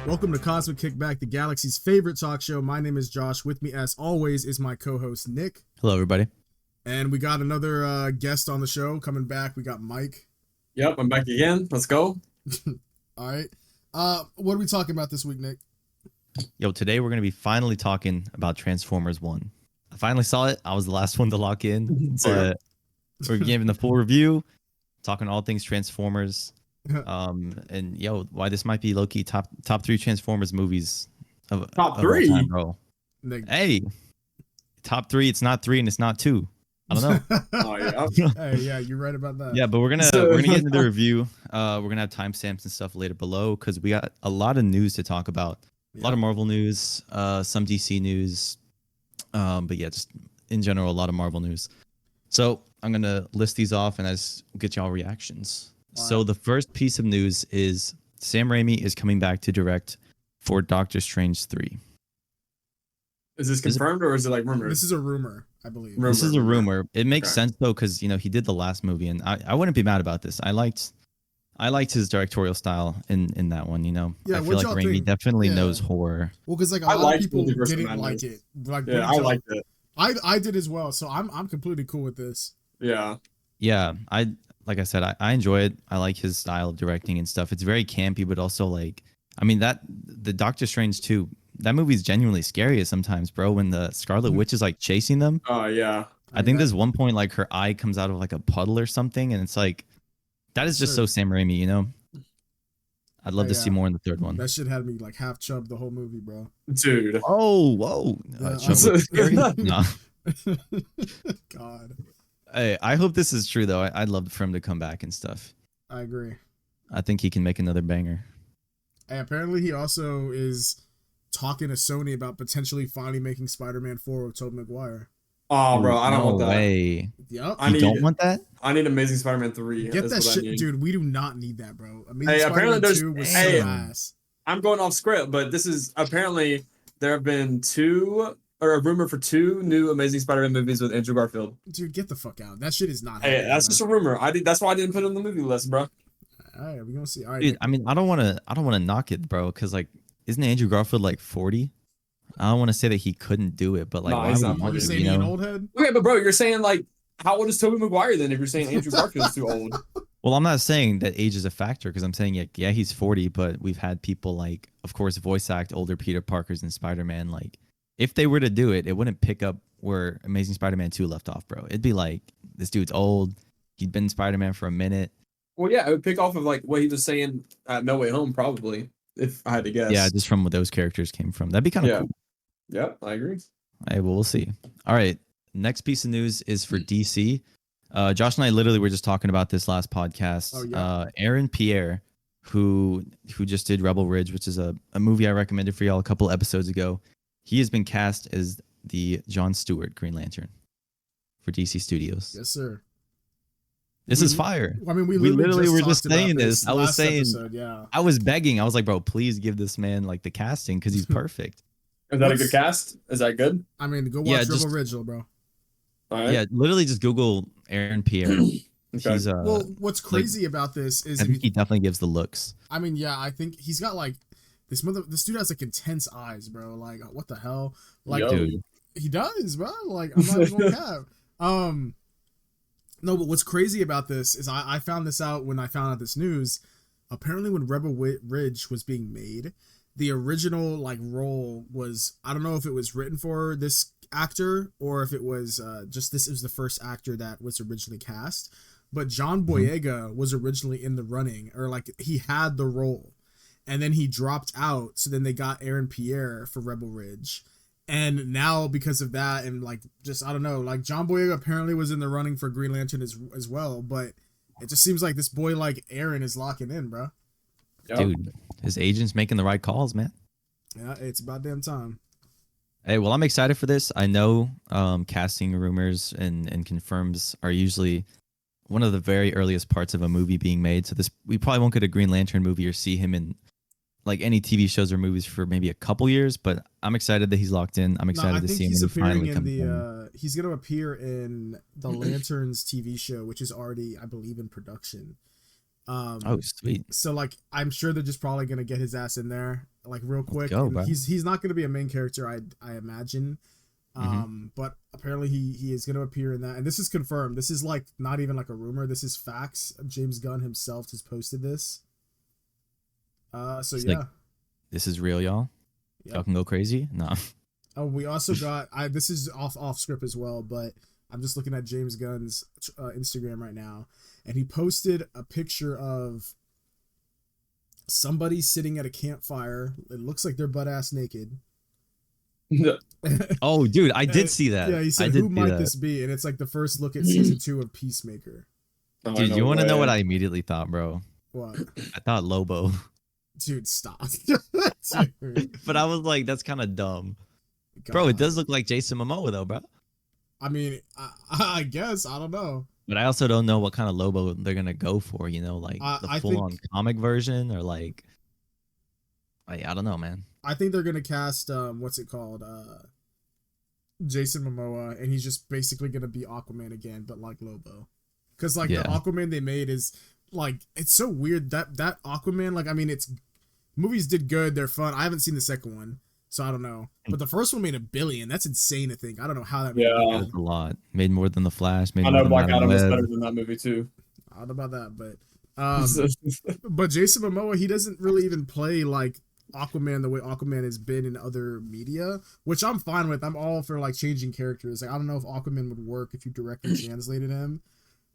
Welcome to Cosmic Kickback, the galaxy's favorite talk show. My name is Josh. With me, as always, is my co-host, Nick. Hello, everybody. And we got another guest on the show coming back. We got Mike. Yep, I'm back again. Let's go. All right. What are we talking about this week, Nick? Yo, today we're going to be finally talking about Transformers 1. I finally saw it. I was the last one to lock in. But we're giving the full review, talking all things Transformers. And yo, why this might be low-key top 3 Transformers movies of top of 3, all time, bro. Nick. Hey, top 3. It's not 3 and it's not 2. I don't know. Oh yeah. Hey, yeah, you're right about that. Yeah, but we're gonna get into the review. We're gonna have timestamps and stuff later below because we got a lot of news to talk about. A lot of Marvel news, some DC news, but yeah, just in general, a lot of Marvel news. So I'm gonna list these off and I just get y'all reactions. So the first piece of news is Sam Raimi is coming back to direct for Doctor Strange 3. Is this confirmed or is it like rumors? This is a rumor, I believe. This is a rumor. It makes sense though, because he did the last movie, and I wouldn't be mad about this. I liked his directorial style in that one. Yeah, I feel like Raimi definitely knows horror. Well, because like a lot of people didn't like it. Like, yeah, I liked it. I did as well. So I'm completely cool with this. Yeah. Yeah, like I said, I enjoy it. I like his style of directing and stuff. It's very campy, but also like, I mean, the Doctor Strange 2, that movie's genuinely scary sometimes, bro. When the Scarlet Witch is like chasing them. Oh yeah. I think there's one point like her eye comes out of like a puddle or something, and it's like, that is just so Sam Raimi, I'd love to see more in the third one. That shit had me like half chubbed the whole movie, bro. Dude. Oh, whoa. Yeah, No. God. Hey, I hope this is true though. I'd love for him to come back and stuff. I agree. I think he can make another banger. And apparently he also is talking to Sony about potentially finally making Spider-Man 4 with Tobey Maguire. Oh, bro, I don't want that. No way. Yep. You don't want that? I need Amazing Spider-Man 3. Get that shit, dude. We do not need that, bro. Amazing Spider-Man 2 was so ass. I'm going off script, but this is apparently there have been a rumor for 2 new Amazing Spider-Man movies with Andrew Garfield. Dude, get the fuck out. That shit is not Hey, that's just a rumor. That's why I didn't put it on the movie list, bro. All right, we're gonna see. All right, dude, I mean, I don't want to knock it, bro, because like, isn't Andrew Garfield like 40? I don't want to say that he couldn't do it, but like, why would you you saying an old head? Okay, but bro, you're saying like, how old is Tobey Maguire then? If you're saying Andrew Garfield's too old. Well, I'm not saying that age is a factor because I'm saying yeah, he's 40, but we've had people like, of course, voice act older Peter Parkers in Spider-Man. Like, if they were to do it, it wouldn't pick up where Amazing Spider-Man 2 left off, bro. It'd be like, this dude's old. He'd been Spider-Man for a minute. Well, yeah, it would pick off of like what he was saying at No Way Home, probably, if I had to guess. Yeah, just from what those characters came from. That'd be kind of cool. Yep, I agree. Hey, well, we'll see. All right, next piece of news is for DC. Josh and I literally were just talking about this last podcast. Oh, yeah. Aaron Pierre, who just did Rebel Ridge, which is a movie I recommended for y'all a couple episodes ago. He has been cast as the John Stewart Green Lantern for DC Studios. Yes, sir. This is fire. I mean, we literally were just saying this. I was saying, yeah. I was begging. I was like, bro, please give this man like the casting because he's perfect. Is that a good cast? Is that good? I mean, go watch Rebel Ridge, bro. Right. Yeah, literally just Google Aaron Pierre. Okay. He's well, what's crazy about this is I think he definitely gives the looks. I mean, yeah, I think he's got like this dude has like intense eyes, bro. Like, what the hell? Like, dude, he does, bro. Like, I'm not even gonna cap. No, but what's crazy about this is I found this out when I found out this news. Apparently, when Rebel Ridge was being made, the original like role was, I don't know if it was written for this actor or if it was just this was the first actor that was originally cast. But John Boyega was originally in the running, or like he had the role, and then he dropped out. So then they got Aaron Pierre for Rebel Ridge. And now because of that, and like just I don't know, like John Boyega apparently was in the running for Green Lantern as well, but it just seems like this boy like Aaron is locking in, bro. Yep. Dude, his agent's making the right calls, man. Yeah, it's about damn time. Hey, well, I'm excited for this. I know casting rumors and confirms are usually one of the very earliest parts of a movie being made. So we probably won't get a Green Lantern movie or see him in like any TV shows or movies for maybe a couple years, but I'm excited that he's locked in. I'm excited to see him when he finally comes in. He's going to appear in the Lanterns TV show, which is already, I believe, in production. Oh, sweet. So like, I'm sure they're just probably going to get his ass in there. like real quick. go, And bro. he's not going to be a main character, I imagine. But apparently he is going to appear in that, and this is confirmed. This is like not even like a rumor. This is facts. James Gunn himself has posted this. So It's yeah, like, this is real, y'all. Yep. Y'all can go crazy. No. Oh, we also got. This is off script as well, but I'm just looking at James Gunn's Instagram right now, and he posted a picture of somebody sitting at a campfire. It looks like they're butt ass naked. Oh, dude, I did see that. Yeah, he said, "Who might this be?" And it's like the first look at season 2 of Peacemaker. Dude, you want to know what I immediately thought, bro? What? I thought Lobo. Dude, stop. Dude. But I was like, that's kind of dumb. God. Bro, it does look like Jason Momoa, though, bro. I mean, I guess. I don't know. But I also don't know what kind of Lobo they're going to go for, you know, like the full-on comic version or like, I don't know, man. I think they're going to cast, what's it called? Jason Momoa, and he's just basically going to be Aquaman again, but like Lobo. Because like the Aquaman they made is like, it's so weird that Aquaman, like, I mean, movies did good. They're fun. I haven't seen the second one, so I don't know. But the first one made $1 billion. That's insane to think. I don't know how that made That's a lot. Made more than The Flash. I know Black Adam was better than that movie too. I don't know about that, but but Jason Momoa, he doesn't really even play like Aquaman the way Aquaman has been in other media, which I'm fine with. I'm all for like changing characters. Like I don't know if Aquaman would work if you directly translated him,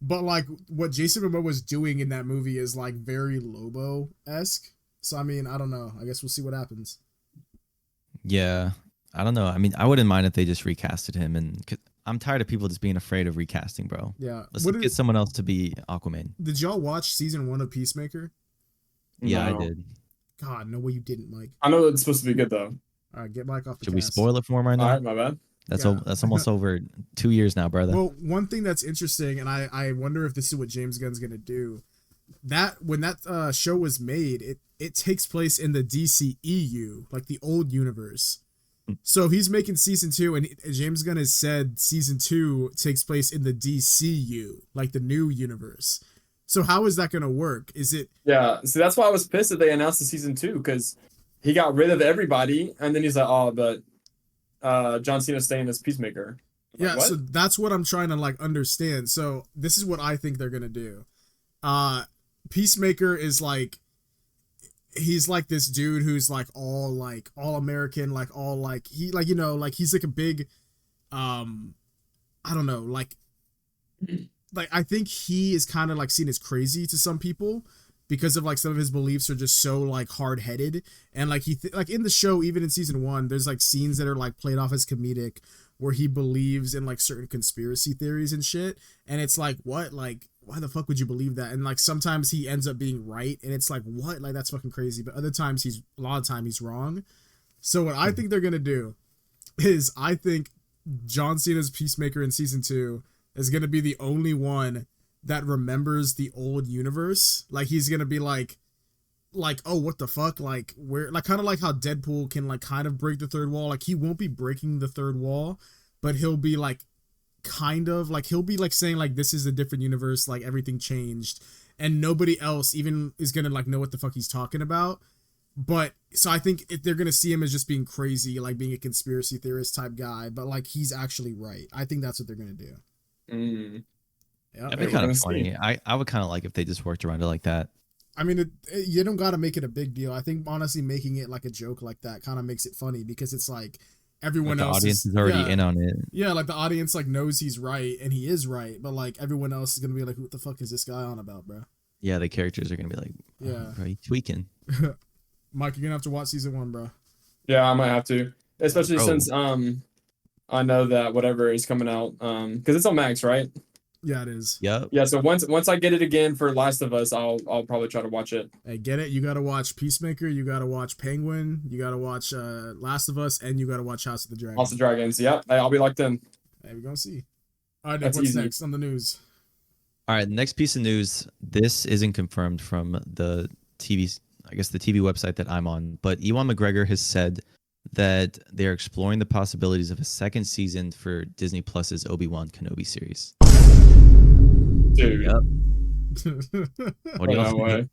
but like what Jason Momoa was doing in that movie is like very Lobo-esque. So I mean, I don't know. I guess we'll see what happens. Yeah, I don't know. I mean, I wouldn't mind if they just recasted him, and I'm tired of people just being afraid of recasting, bro. Yeah, let's get someone else to be Aquaman. Did y'all watch season 1 of Peacemaker? Yeah, no. I did. God, no way you didn't, Mike. I know it's supposed to be good though. All right, get Mike off the Should we spoil it for him right now? All right, my bad. That's almost over 2 years now, brother. Well, one thing that's interesting, and I wonder if this is what James Gunn's gonna do. That when that show was made, it takes place in the DCEU, like the old universe. So he's making season 2, and James Gunn has said season 2 takes place in the DCU, like the new universe. So how is that going to work? Is it? Yeah, see, that's why I was pissed that they announced the season 2, because he got rid of everybody, and then he's like, oh, but John Cena's staying as Peacemaker. Yeah, so that's what I'm trying to like understand. So this is what I think they're going to do. Peacemaker is like, he's like this dude who's like all American, like all like he like, you know, like he's like a big I don't know, like I think he is kind of like seen as crazy to some people because of like some of his beliefs are just so like hard-headed, and like like in the show, even in season 1, there's like scenes that are like played off as comedic where he believes in like certain conspiracy theories and shit, and it's like, what, like why the fuck would you believe that? And like sometimes he ends up being right, and it's like, what, like that's fucking crazy. But other times a lot of time he's wrong. So what I think they're gonna do is, I think John Cena's Peacemaker in season 2 is gonna be the only one that remembers the old universe. Like he's gonna be like, oh, what the fuck, like where, like kind of like how Deadpool can like kind of break the third wall. Like he won't be breaking the third wall, but he'll be like kind of like, he'll be like saying like, this is a different universe, like everything changed, and nobody else even is gonna like know what the fuck he's talking about. But so I think if they're gonna see him as just being crazy, like being a conspiracy theorist type guy, but like he's actually right. I think that's what they're gonna do. Yeah, that'd be kind of funny. I would kind of like if they just worked around it like that. I mean, you don't gotta make it a big deal. I think honestly making it like a joke like that kind of makes it funny, because it's like everyone else, the audience is already in on it. Yeah, like the audience like knows he's right, and he is right, but like everyone else is gonna be like, what the fuck is this guy on about, bro? Yeah, the characters are gonna be like, bro, you tweaking. Mike, you're gonna have to watch season 1, bro. Yeah, I might have to, especially since I know that whatever is coming out, because it's on Max, right? Yeah, it is. Yep. Yeah, so once I get it again for Last of Us, I'll probably try to watch it. Hey, get it? You gotta watch Peacemaker, you gotta watch Penguin, you gotta watch Last of Us, and you gotta watch House of the Dragon. House of Dragons, yep. I'll be locked in. Hey, we're gonna see. All right, Nick, what's next on the news? All right, the next piece of news, this isn't confirmed from the TV, I guess the TV website that I'm on, but Ewan McGregor has said that they're exploring the possibilities of a second season for Disney Plus's Obi-Wan Kenobi series. Dude. Yep. What do you think?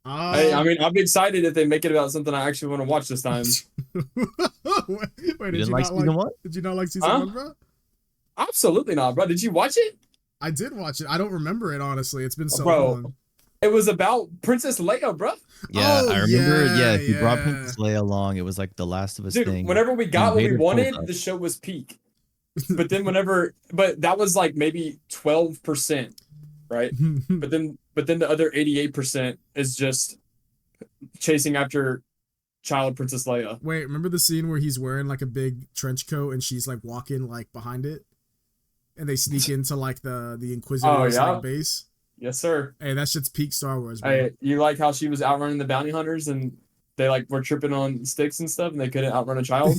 Hey, I mean, I'm excited if they make it about something I actually want to watch this time. Wait, Did you like season 1? Did you not like season 1, bro? Absolutely not, bro. Did you watch it? I did watch it. I don't remember it, honestly. It's been so Bro, long. it was about Princess Leia, bro. Yeah, I remember. Yeah, he brought yeah. Princess Leia along. It was like the Last of Us Dude, thing. whenever we got what we Vader wanted, pulled up. the show was peak. But then but that was like maybe 12%, right? But then the other 88% is just chasing after child Princess Leia. Wait, remember the scene where he's wearing like a big trench coat and she's like walking like behind it, and they sneak into like the Inquisitor's like base? Yes, sir. Hey, that shit's peak Star Wars, bro. Hey, you like how she was outrunning the bounty hunters and they like were tripping on sticks and stuff and they couldn't outrun a child?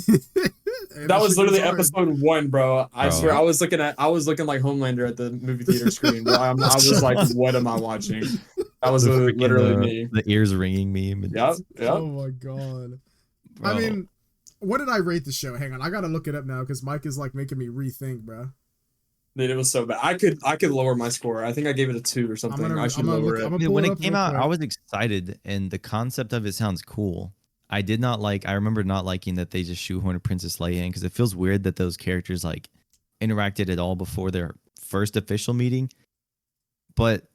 Hey, that was literally hard. episode 1, bro. I swear, I was looking like Homelander at the movie theater screen. Bro. I was like, what am I watching? That was literally me. The ears ringing meme. Yep. Oh my god. Bro. I mean, what did I rate the show? Hang on, I gotta look it up now because Mike is like making me rethink, bro. Dude, it was so bad. I could lower my score. I think I gave it a 2 or something. I should lower it. When it came out, I was excited, and the concept of it sounds cool. I remember not liking that they just shoehorned Princess Leia in because it feels weird that those characters like interacted at all before their first official meeting. But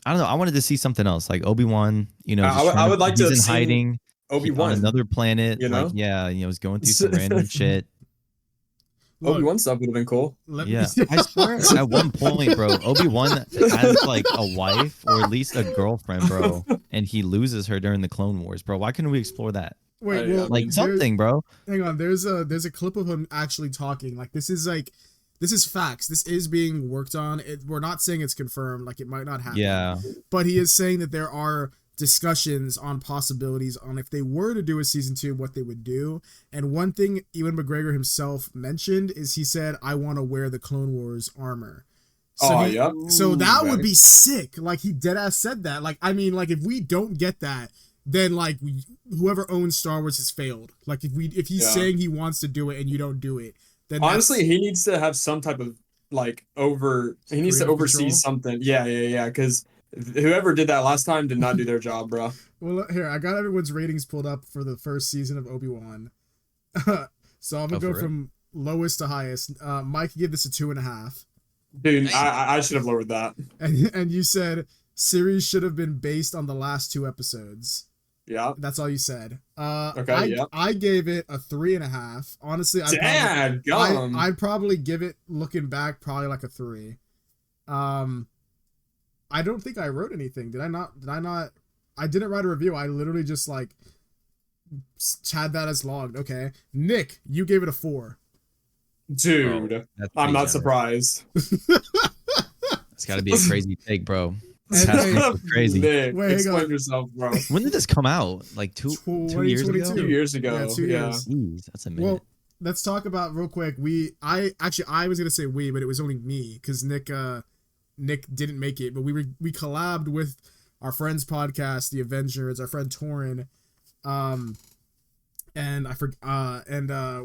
I don't know. I wanted to see something else, like Obi-Wan. You know, I would like to he's in hiding. Obi-Wan on another planet. You know? Like, yeah, he's going through some random shit. Obi-Wan stuff would have been cool. Yeah, I swear at one point, bro, Obi-Wan has like a wife or at least a girlfriend, bro, and he loses her during the Clone Wars, bro. Why couldn't we explore that? Wait, well, like something, bro. Hang on, there's a clip of him actually talking. Like this is facts. This is being worked on. We're not saying it's confirmed. Like it might not happen. Yeah, but he is saying that there are discussions on possibilities on if they were to do a season 2, what they would do. And one thing Ewan McGregor himself mentioned is he said, I want to wear the Clone Wars armor. So so that would be sick. Like he dead ass said that. Like, I mean, like if we don't get that, then like whoever owns Star Wars has failed. Like if he's saying he wants to do it and you don't do it, then honestly he needs to have some type of like he needs to oversee control? Something. Yeah. Because whoever did that last time did not do their job, bro. Well, here, I got everyone's ratings pulled up for the first season of Obi-Wan. So I'm going to go from lowest to highest. Mike gave this a 2.5. Dude, I should have lowered that. And you said series should have been based on the last 2 episodes. Yeah. That's all you said. Okay, I gave it a 3.5. Honestly, I'd probably give it, looking back, probably like a 3. I don't think I wrote anything. Did I not? I didn't write a review. I literally just like had that as logged. Okay. Nick, you gave it a 4. Dude, I'm not surprised. It's got to be a crazy take, bro. Crazy. Nick, explain yourself, bro. When did this come out? Like 2 years ago? 2 years ago. Yeah, 2 years. Jeez, that's a minute. Well, let's talk about real quick. I was gonna say we, but it was only me because Nick didn't make it, but we collabed with our friend's podcast, The Avengers, our friend Torin, and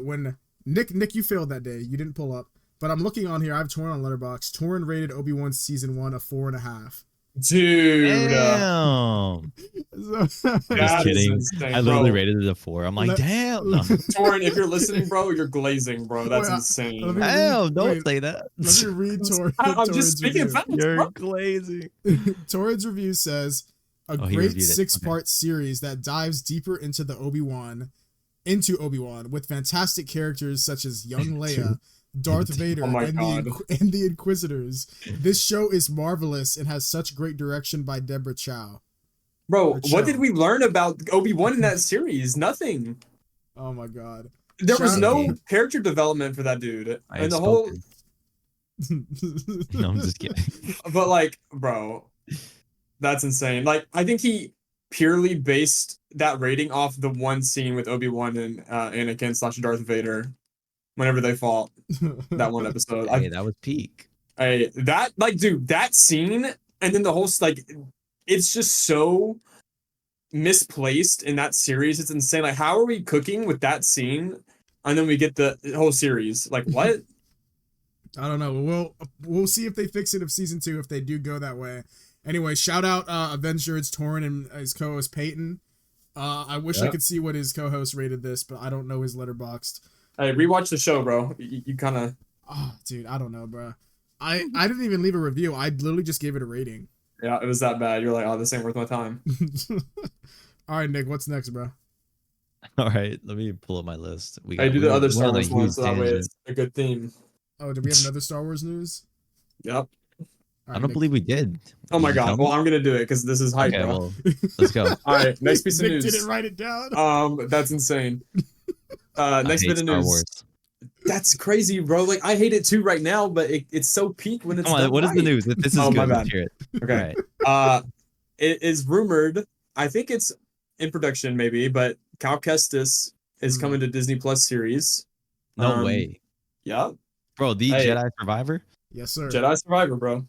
when Nick, you failed that day, you didn't pull up, but I'm looking on here. I have Torin on Letterboxd. Torin rated Obi-Wan season 1 a 4.5. Dude, damn. Just kidding. Insane, I literally rated it a 4. I'm like, damn. No. Torin, if you're listening, bro, you're glazing, bro. That's insane. Damn, don't say that. Let me read Torin. I'm just speaking facts. You're glazing. Torin's review says a great 6-part series that dives deeper into Obi-Wan with fantastic characters such as young Leia, Darth Vader, and the Inquisitors. This show is marvelous and has such great direction by Deborah Chow. Bro, what did we learn about Obi-Wan in that series? Nothing. Oh my god. There was no character development for that dude. And the whole No, I'm just kidding. But like, bro, that's insane. Like, I think he purely based that rating off the one scene with Obi-Wan and Anakin / Darth Vader whenever they fought. That one episode. Hey, that was peak. That scene and then the whole like, it's just so misplaced in that series. It's insane. Like, how are we cooking with that scene and then we get the whole series? Like, what? I don't know. We'll see if they fix it of season 2 if they do go that way. Anyway, shout out Avenged Nerds Torrin and his co-host Peyton. I wish I could see what his co-host rated this, but I don't know his Letterboxd. Hey, rewatch the show, bro. You kind of. Oh, dude, I don't know, bro. I didn't even leave a review. I literally just gave it a rating. Yeah, it was that bad. You're like, oh, this ain't worth my time. All right, Nick, what's next, bro? All right, let me pull up my list. I do the other Star Wars huge ones, so that way tangent. it's a good theme. Oh, did we have another Star Wars news? Yep. All I right, don't Nick. believe we did. Oh my Did you tell god. me? Well, I'm gonna do it because this is hype, Okay, bro. well, let's go. All right, next piece of Nick news. didn't write it down. That's insane. I Next hate bit of Star news. Wars. That's crazy, bro. Like I hate it too right now, but it's so peak when it's Come on, done what is the right. news? This is Oh, good. my Let's bad. hear it. Okay. All right. It is rumored. I think it's in production, maybe, but Cal Kestis is coming to Disney Plus series. No way. Yeah. Bro, the Hey. Jedi Survivor? Yes, sir. Jedi Survivor, bro.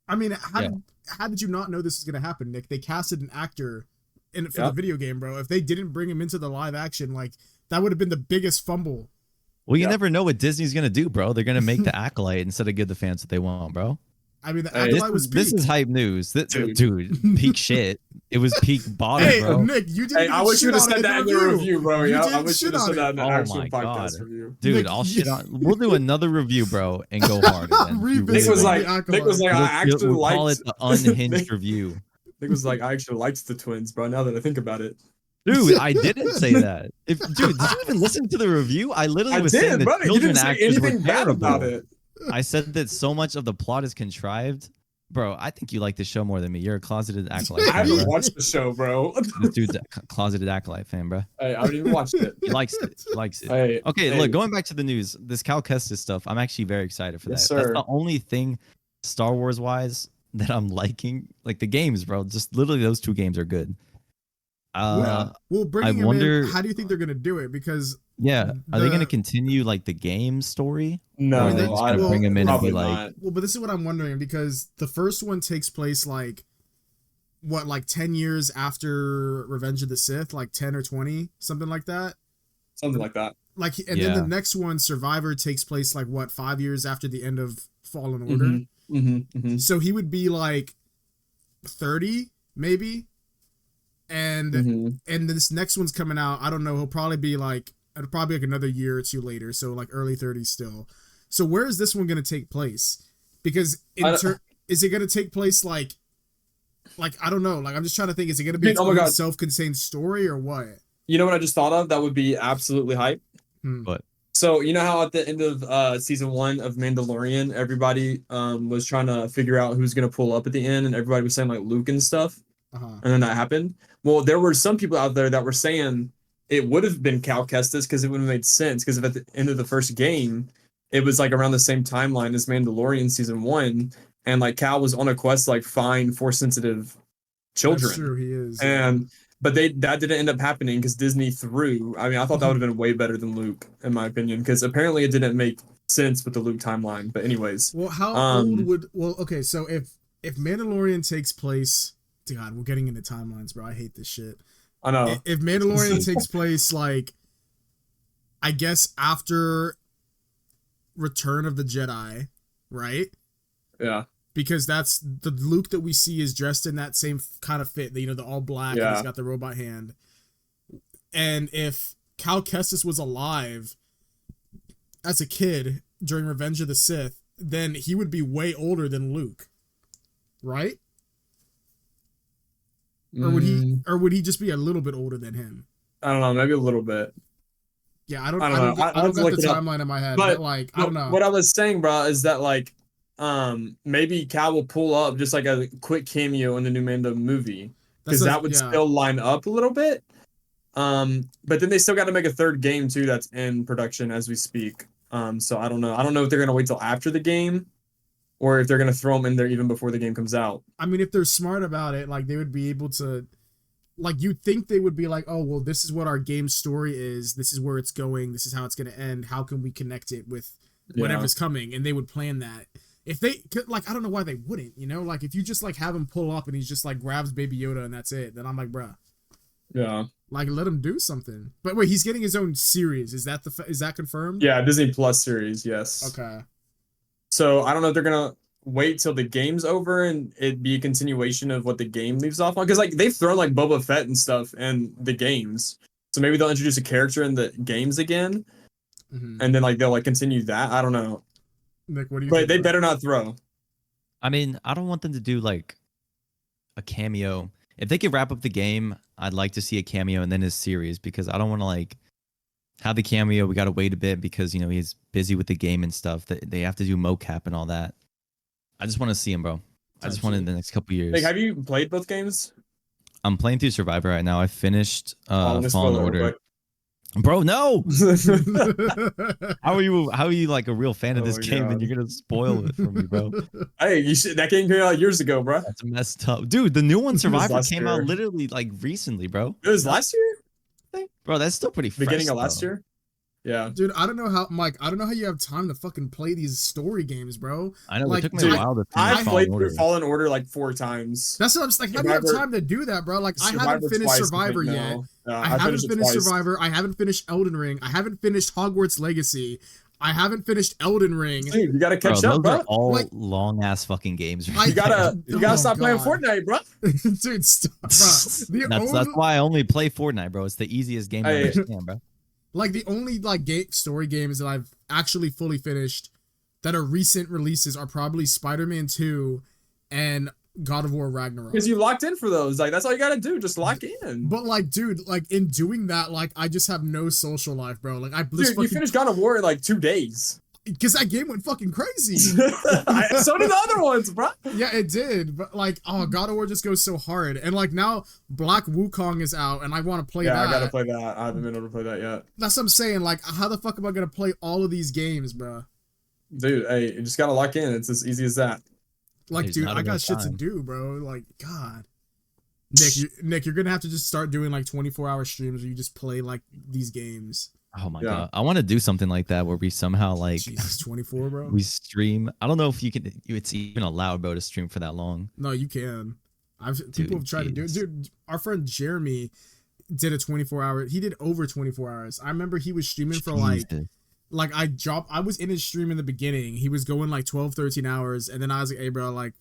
I mean, how did you not know this was gonna happen, Nick? They casted an actor for the video game, bro. If they didn't bring him into the live action, like that would have been the biggest fumble. Well, you never know what Disney's gonna do, bro. They're gonna make the Acolyte instead of give the fans what they want, bro. I mean, the Hey, Acolyte was This peak. is hype news. Dude. Dude, peak shit. It was peak bottom, Hey, bro. Nick, you didn't. Hey, even I wish shit you would have on said it that in the review, bro. You Yeah, I didn't wish you shit would have on said that in the Oh actual my podcast God. review. Dude, Nick, I'll shit on. We'll do another review, bro, and go hard. Again. Revisit Nick was the like, Acolyte. I actually we'll liked. call it the unhinged review. Nick was like, I actually liked the twins, bro. Now that I think about it, Dude, I didn't say that. Dude, did you even listen to the review? I literally I was saying did, that brother. You children didn't say actors were anything bad terrible. about it. I said that so much of the plot is contrived. Bro, I think you like the show more than me. You're a closeted acolyte I fan, haven't bro. watched the show, bro. This dude's a closeted acolyte fan, bro. Hey, I haven't even watched it. He likes it. He likes it. Hey, Okay, hey. look, going back to the news, this Cal Kestis stuff, I'm actually very excited for Yes, that. That's sir. the only thing Star Wars wise that I'm liking. Like the games, bro. Just literally those two games are good. Well, bringing him in, how do you think they're gonna do it? Because yeah, are they the- gonna continue like the game story? No, Or are they just gonna bring him in and be probably like, not. well, but this is what I'm wondering because the first one takes place like 10 years after Revenge of the Sith, like 10 or 20, something like that. Something like that. Like, and then the next one, Survivor, takes place like 5 years after the end of Fallen Order. So he would be like 30, maybe. And this next one's coming out. I don't know. It'll probably be like another year or two later. So like early 30s still. So where is this one going to take place? Because is it going to take place like I don't know. Like I'm just trying to think. Is it going to be its own self-contained story or what? You know what I just thought of? That would be absolutely hype. What? So you know how at the end of season 1 of Mandalorian, everybody was trying to figure out who's gonna pull up at the end, and everybody was saying like Luke and stuff, and then that happened. Well, there were some people out there that were saying it would have been Cal Kestis because it would have made sense because at the end of the first game, it was like around the same timeline as Mandalorian season 1, and like Cal was on a quest to like find Force sensitive children. That's true, he is. But that didn't end up happening because Disney threw. I mean, I thought that would have been way better than Luke, in my opinion, because apparently it didn't make sense with the Luke timeline. But anyways, well, how old would? Well, okay, so if Mandalorian takes place, God, we're getting into timelines, bro. I hate this shit. I know. If Mandalorian takes place like, I guess after Return of the Jedi, right? Yeah. Because that's the Luke that we see is dressed in that same kind of fit, the all black, and he's got the robot hand. And if Cal Kestis was alive as a kid during Revenge of the Sith, then he would be way older than Luke, right? Or would he just be a little bit older than him? I don't know, maybe a little bit. Yeah, I don't know. I don't got the timeline in my head, but like I don't know. What I was saying, bro, is that like maybe Cal will pull up just like a quick cameo in the new Mando movie because that would still line up a little bit. But then they still got to make a third game too that's in production as we speak. So I don't know if they're gonna wait till after the game or if they're gonna throw them in there even before the game comes out. I mean, if they're smart about it, like they would be able to, like you'd think they would be like, oh well, this is what our game story is, this is where it's going, this is how it's gonna end, how can we connect it with whatever's coming, and they would plan that. If they like, I don't know why they wouldn't, like if you just like have him pull up and he's just like grabs Baby Yoda and that's it, then I'm like, bruh. Yeah. Like let him do something. But wait, he's getting his own series. Is that confirmed? Yeah, Disney Plus series, yes. Okay. So I don't know if they're gonna wait till the game's over and it be a continuation of what the game leaves off on? Because like they've thrown like Boba Fett and stuff in the games, so maybe they'll introduce a character in the games again, and then like they'll like continue that. I don't know. Nick, what do you? But they better not throw. I mean, I don't want them to do like a cameo. If they could wrap up the game, I'd like to see a cameo and then his series, because I don't want to like have the cameo. We got to wait a bit because, you know, he's busy with the game and stuff. That they have to do mocap and all that. I just want to see him, bro. I just want it in the next couple years. Like, have you played both games? I'm playing through Survivor right now. I finished Fallen spoiler, Order. Bro, no. How are you like a real fan of this game and you're gonna spoil it for me, bro? Hey, that game came out years ago, bro. That's messed up, dude. The new one, Survivor, came out literally like recently, bro. It was last year, I think. Bro, that's still pretty fresh. Beginning of last year. Yeah, dude. I don't know how, Mike. I don't know how you have time to fucking play these story games, bro. I know, like, it took me a while to. I played through Fallen Order like 4 times. That's what I'm like. How do you have time to do that, bro? Like, I haven't finished Survivor yet. I haven't finished Survivor. I haven't finished Elden Ring. I haven't finished Hogwarts Legacy. I haven't finished Elden Ring. Dude, you gotta catch up, bro. Those are all like, long ass fucking games. Right? You gotta stop playing Fortnite, bro. Dude, stop, bro. That's why I only play Fortnite, bro. It's the easiest game to understand, bro. Like the only like story games that I've actually fully finished that are recent releases are probably Spider-Man 2 and God of War Ragnarok. Because you locked in for those. Like, that's all you gotta do. Just lock in. But like, dude, like in doing that, like I just have no social life, bro. Like you finished God of War in like 2 days. Because that game went fucking crazy. So did the other ones, bro. Yeah, it did. But like, oh, God of War just goes so hard. And like now Black Wukong is out and I want to play that. Yeah, I gotta play that. I haven't been able to play that yet. That's what I'm saying. Like, how the fuck am I gonna play all of these games, bro? Dude, hey, you just gotta lock in. It's as easy as that. Like, dude, I got shit to do, bro. Like, God. Nick, you're gonna have to just start doing like 24-hour streams where you just play like these games. Oh my god, I want to do something like that where we somehow like Jesus, 24, bro. We stream. I don't know if you can. It's even allowed, bro, to stream for that long. No, you can. People have tried to do it. Dude, our friend Jeremy did a 24-hour. He did over 24 hours. I remember he was streaming for like I was in his stream in the beginning. He was going like 12, 13 hours, and then I was like, hey, bro, like,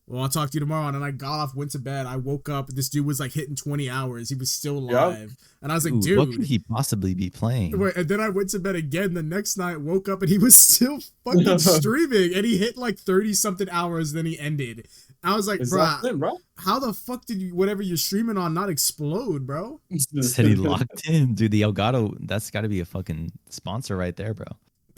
well, I'll talk to you tomorrow. And then I got off, went to bed. I woke up. This dude was like hitting 20 hours. He was still live. And I was like, dude. What could he possibly be playing? Wait, and then I went to bed again the next night, woke up, and he was still fucking streaming. And he hit like 30-something hours, then he ended. I was like, bro, how the fuck did you, whatever you're streaming on, not explode, bro? Said he locked in. Dude, the Elgato, that's got to be a fucking sponsor right there, bro.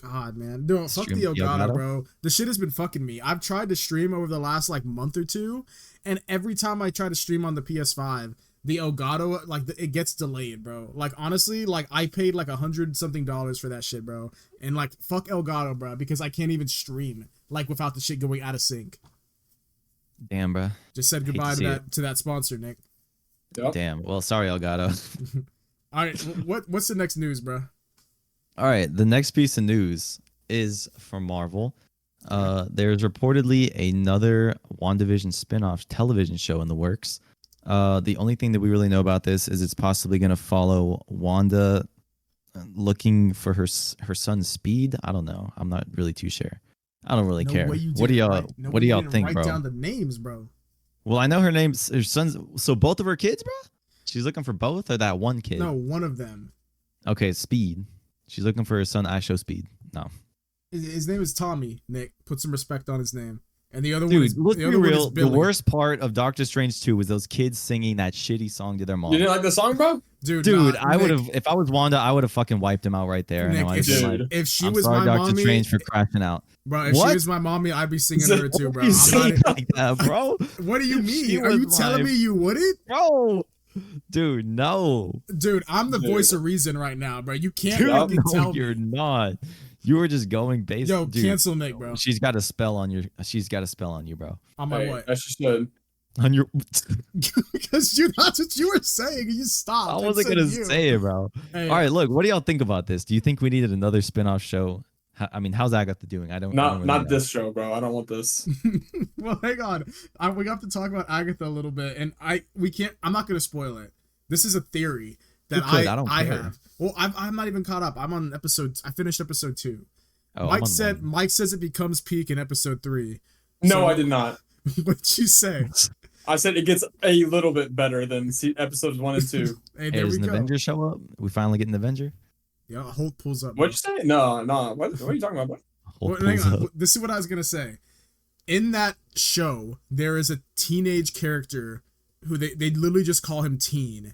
God, man. No, fuck the Elgato, bro. The shit has been fucking me. I've tried to stream over the last like month or two, and every time I try to stream on the PS5, the Elgato, like, it gets delayed, bro. Like, honestly, like, I paid like $100-something for that shit, bro. And like, fuck Elgato, bro, because I can't even stream like without the shit going out of sync. Damn, bro. Just said goodbye to that sponsor, Nick. Yep. Damn. Well, sorry, Elgato. All right, what's the next news, bro? All right, the next piece of news is from Marvel. There's reportedly another WandaVision spinoff television show in the works. The only thing that we really know about this is it's possibly going to follow Wanda looking for her son's Speed. I don't know. I'm not really too sure. I don't really care. What do y'all think, bro? Write down the names, bro. Well, I know her son's. So both of her kids, bro? She's looking for both or that one kid? No, one of them. Okay, Speed. She's looking for her son, Show Speed. No. His name is Tommy, Nick. Put some respect on his name. And the other one is let's be real. The worst part of Doctor Strange 2 was those kids singing that shitty song to their mom. You didn't like the song, bro? Dude, I would have, if I was Wanda, I would have fucking wiped him out right there. Nick, if she was my Doctor mommy, Strange for crashing out. Bro, if she was my mommy, I'd be singing her too, bro. I'm not like that, bro. What do you mean? Are you telling me you wouldn't? Bro. Dude, no. Dude, I'm the voice of reason right now, bro. You can't fucking tell me. You're not. You were just going based. Yo, cancel Nick, bro. She's got a spell on you, bro. On my what? As she should. On your. Because that's what you were saying. You stopped. I wasn't gonna say it, bro. Hey. All right, look. What do y'all think about this? Do you think we needed another spinoff show? I mean, how's Agatha doing? Not this show, bro. I don't want this. Well, hang on. We got to talk about Agatha a little bit, and I'm not gonna spoil it. This is a theory that I have. Well, I'm not even caught up. I'm on I finished episode 2. Oh, Mike says it becomes peak in episode 3. No, I did not. What did you say? I said it gets a little bit better than episodes 1 and 2. Hey, there does we an go. Avenger show up? We finally get an Avenger? Yeah, Hulk pulls up. What'd you say? No. What are you talking about, bro? Hulk Hang pulls on. up. This is what I was gonna say. In that show, there is a teenage character who they literally just call him Teen.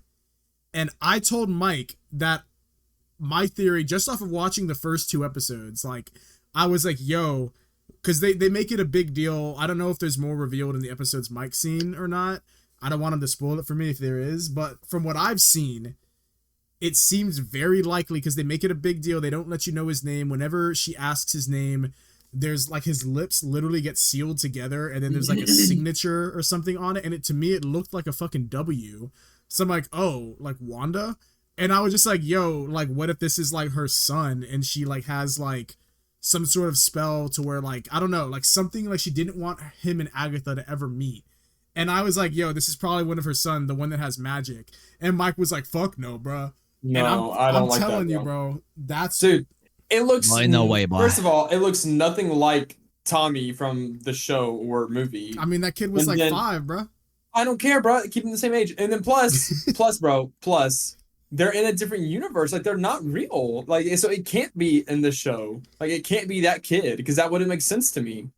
And I told Mike that my theory, just off of watching the first 2 episodes, like, I was like, yo, because they make it a big deal. I don't know if there's more revealed in the episodes Mike's seen or not. I don't want him to spoil it for me if there is. But from what I've seen, it seems very likely because they make it a big deal. They don't let you know his name. Whenever she asks his name, there's like his lips literally get sealed together and then there's like a signature or something on it. And to me, it looked like a fucking W. So I'm like, oh, like Wanda? And I was just like, yo, like, what if this is like her son and she like has like some sort of spell to where like, I don't know, like something like she didn't want him and Agatha to ever meet. And I was like, yo, this is probably one of her son, the one that has magic. And Mike was like, fuck no, bro. No, and I don't I'm like telling that, you, bro. That's dude. It looks no way, boy. First of all, it looks nothing like Tommy from the show or movie. I mean, that kid was And like then- 5, bro. I don't care, bro. Keep them the same age. And then plus, they're in a different universe. Like, they're not real. Like, so it can't be in the show. Like, it can't be that kid because that wouldn't make sense to me.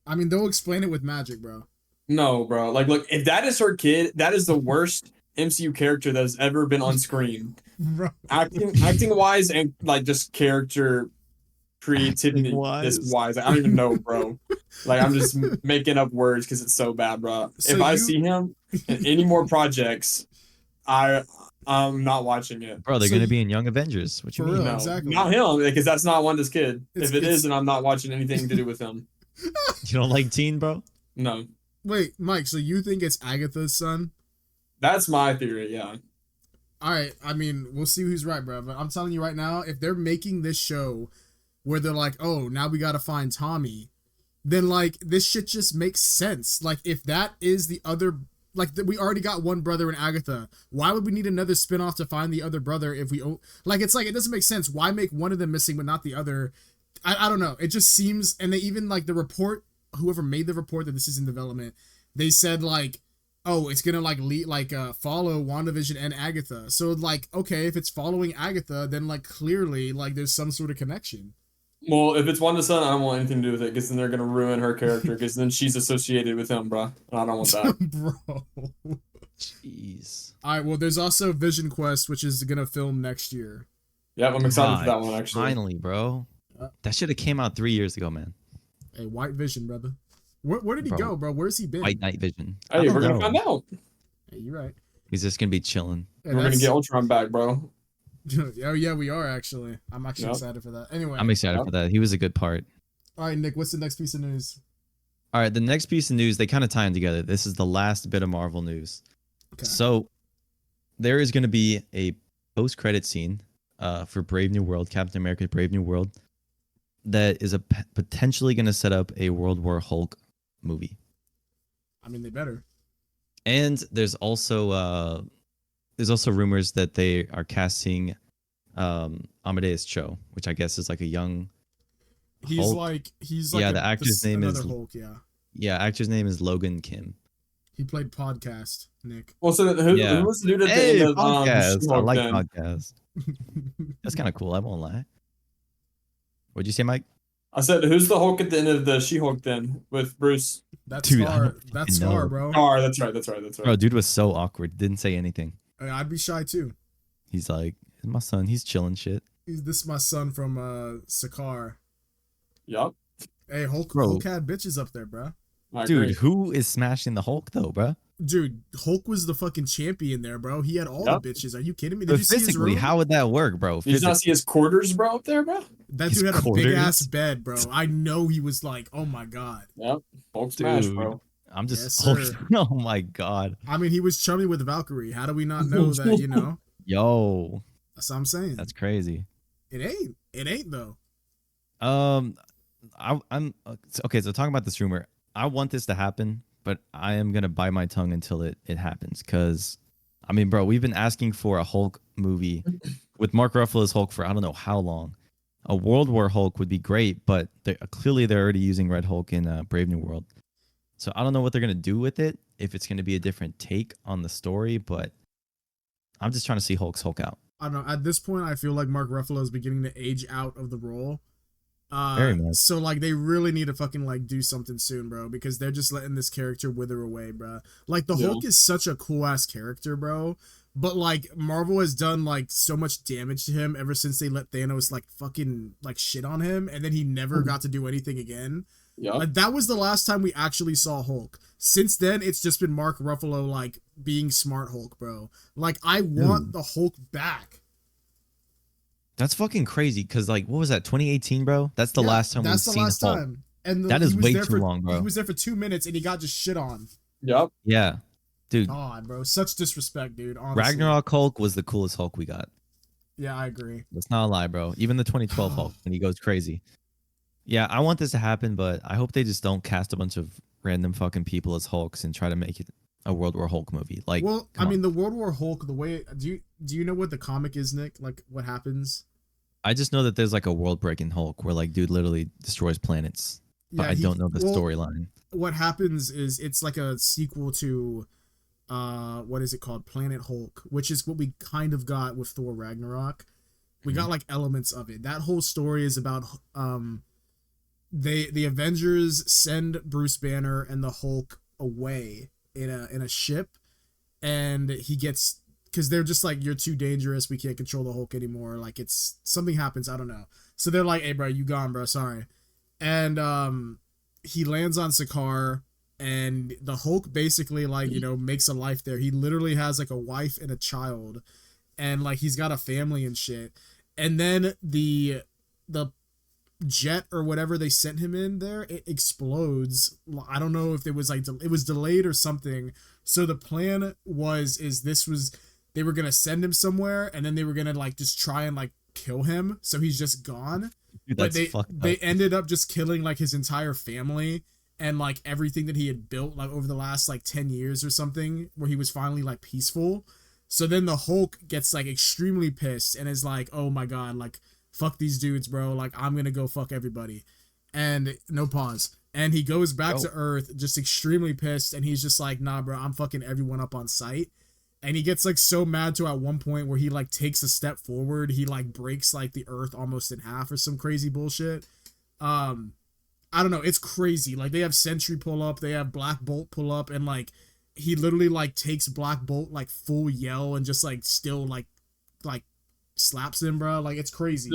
I mean, they'll explain it with magic, bro. No, bro. Like, look, if that is her kid, that is the worst MCU character that has ever been on screen. Bro. Acting wise and like just character creativity wise. I don't even know, bro. Like, I'm just making up words because it's so bad, bro. So If I see him in any more projects, I'm not watching it. Bro, they're So going to you- be in Young Avengers. What you For mean? real. No, exactly. not him, because that's not Wanda's kid. It's- If it it's- is, then I'm not watching anything to do with him. You don't like Teen, bro? No, Wait, Mike, so you think it's Agatha's son? that's my theory. Yeah, All right, I mean, we'll see who's right, bro. But I'm telling you right now, if they're making this show where they're like, oh, now we got to find Tommy, then like this shit just makes sense. Like, if that is the other, like, we already got one brother in Agatha. Why would we need another spinoff to find the other brother if we like? It's like it doesn't make sense. Why make one of them missing but not the other? I don't know. It just seems, and they even like the report. Whoever made the report that this is in development, they said like, oh, it's gonna like follow WandaVision and Agatha. So like, okay, if it's following Agatha, then like clearly like there's some sort of connection. well, if it's Wanda's son, I don't want anything to do with it, because then they're gonna ruin her character, because then she's associated with him, bro. And I don't want that. Bro. Jeez. All right, well, there's also Vision Quest, which is gonna film next year. Yeah, I'm excited for that one actually. Finally, bro. That should have came out 3 years ago, man. Hey, White Vision, brother. Where did he Bro. go, bro? Where's he been? White Night Vision. Hey, we're gonna find out. Hey, you're right. He's just gonna be chilling. Hey, We're gonna that's- get Ultron back, bro. Oh yeah, we are actually. I'm actually Yep. excited for that. Anyway, I'm excited for that. He was a good part. all right, Nick. What's the next piece of news? All right, the next piece of news, they kind of tie them together. This is the last bit of Marvel news. Okay. So there is going to be a post-credit scene for Brave New World, Captain America: Brave New World, that is potentially going to set up a World War Hulk movie. I mean, they better. And there's also rumors that they are casting Amadeus Cho, which I guess is like a young He's Hulk. like Yeah, the actor's name is- another Hulk. Yeah, actor's name is Logan Kim. he played podcast. Nick. Well, so who Yeah. was the dude at the Hey, end of podcast. I She-Hulk like then? podcasts. That's kind of cool. I won't lie. What'd you say, Mike? I said, who's the Hulk at the end of the She-Hulk then with Bruce? That's Dude, I Scar. don't That's fucking Scar, know. bro. Oh, that's right. Bro, dude was so awkward. Didn't say anything. I'd be shy too. He's like, my son. He's chilling shit. This is my son from Sakaar. Yup. Hey, Hulk Bro. had bitches up there, bro. I Dude, agree. who is smashing the Hulk though, bro? Dude, Hulk was the fucking champion there, bro. He had all Yep. the bitches. Are you kidding me? But you see his physically, room? how would that work, bro? Did you not see his quarters, bro, up there, bro? That his dude had a quarters? big ass bed, bro. I know he was like, oh my god. Yep. Hulk smash, Dude. bro. I'm just. Yes, sir. Oh my god. I mean, he was chummy with Valkyrie. How do we not know that? You know, Yo, that's what I'm saying. that's crazy. It ain't. It ain't though. I'm okay. So talking about this rumor, I want this to happen, but I am gonna bite my tongue until it happens. Cause, I mean, bro, we've been asking for a Hulk movie with Mark Ruffalo's Hulk for I don't know how long. A World War Hulk would be great, but clearly they're already using Red Hulk in Brave New World. So I don't know what they're gonna do with it. If it's gonna be a different take on the story, but I'm just trying to see Hulk's Hulk out. I don't know. At this point, I feel like Mark Ruffalo is beginning to age out of the role. Very much. So like they really need to fucking like do something soon, bro, because they're just letting this character wither away, bro. Like the Hulk is such a cool ass character, bro. But like Marvel has done like so much damage to him ever since they let Thanos like fucking like shit on him, and then he never got to do anything again. Yeah. Like that was the last time we actually saw Hulk. Since then, it's just been Mark Ruffalo like being smart Hulk, bro. Like I want the Hulk back. That's fucking crazy. Cause like, what was that? 2018, bro. That's the last time we've seen Hulk. And that is way too long, bro. He was there for 2 minutes and he got just shit on. Yep. Yeah, dude. God, bro, such disrespect, dude. Honestly. Ragnarok Hulk was the coolest Hulk we got. Yeah, I agree. That's not a lie, bro. Even the 2012 Hulk when he goes crazy. Yeah, I want this to happen, but I hope they just don't cast a bunch of random fucking people as Hulks and try to make it a World War Hulk movie. Like, well, I mean, the World War Hulk, the way do you know what the comic is, Nick? Like, what happens? I just know that there's like a world-breaking Hulk where like dude literally destroys planets, but Yeah, I don't know the storyline. What happens is it's like a sequel to, what is it called? Planet Hulk, which is what we kind of got with Thor Ragnarok. We got like elements of it. That whole story is about the Avengers send Bruce Banner and the Hulk away in a ship, and he gets, because they're just like, you're too dangerous, we can't control the Hulk anymore, like it's something happens, I don't know, so they're like, hey bro, you gone, bro, sorry. And he lands on Sakaar, and the Hulk basically like, you know, makes a life there. He literally has like a wife and a child, and like he's got a family and shit. And then the jet or whatever they sent him in there, it explodes. I don't know if it was like it was delayed or something. So the plan was they were gonna send him somewhere, and then they were gonna like just try and like kill him, so he's just gone. Dude, but they ended up just killing like his entire family and like everything that he had built like over the last like 10 years or something, where he was finally like peaceful. So then the Hulk gets like extremely pissed and is like, oh my god, like fuck these dudes, bro, like I'm gonna go fuck everybody. And no pause, and he goes back to Earth just extremely pissed, and he's just like, nah bro, I'm fucking everyone up on sight. And he gets like so mad to at one point where he like takes a step forward, he like breaks like the Earth almost in half or some crazy bullshit. I don't know, it's crazy. Like they have Sentry pull up, they have Black Bolt pull up, and like he literally like takes Black Bolt like full yell and just like still like slaps him, bro. Like it's crazy.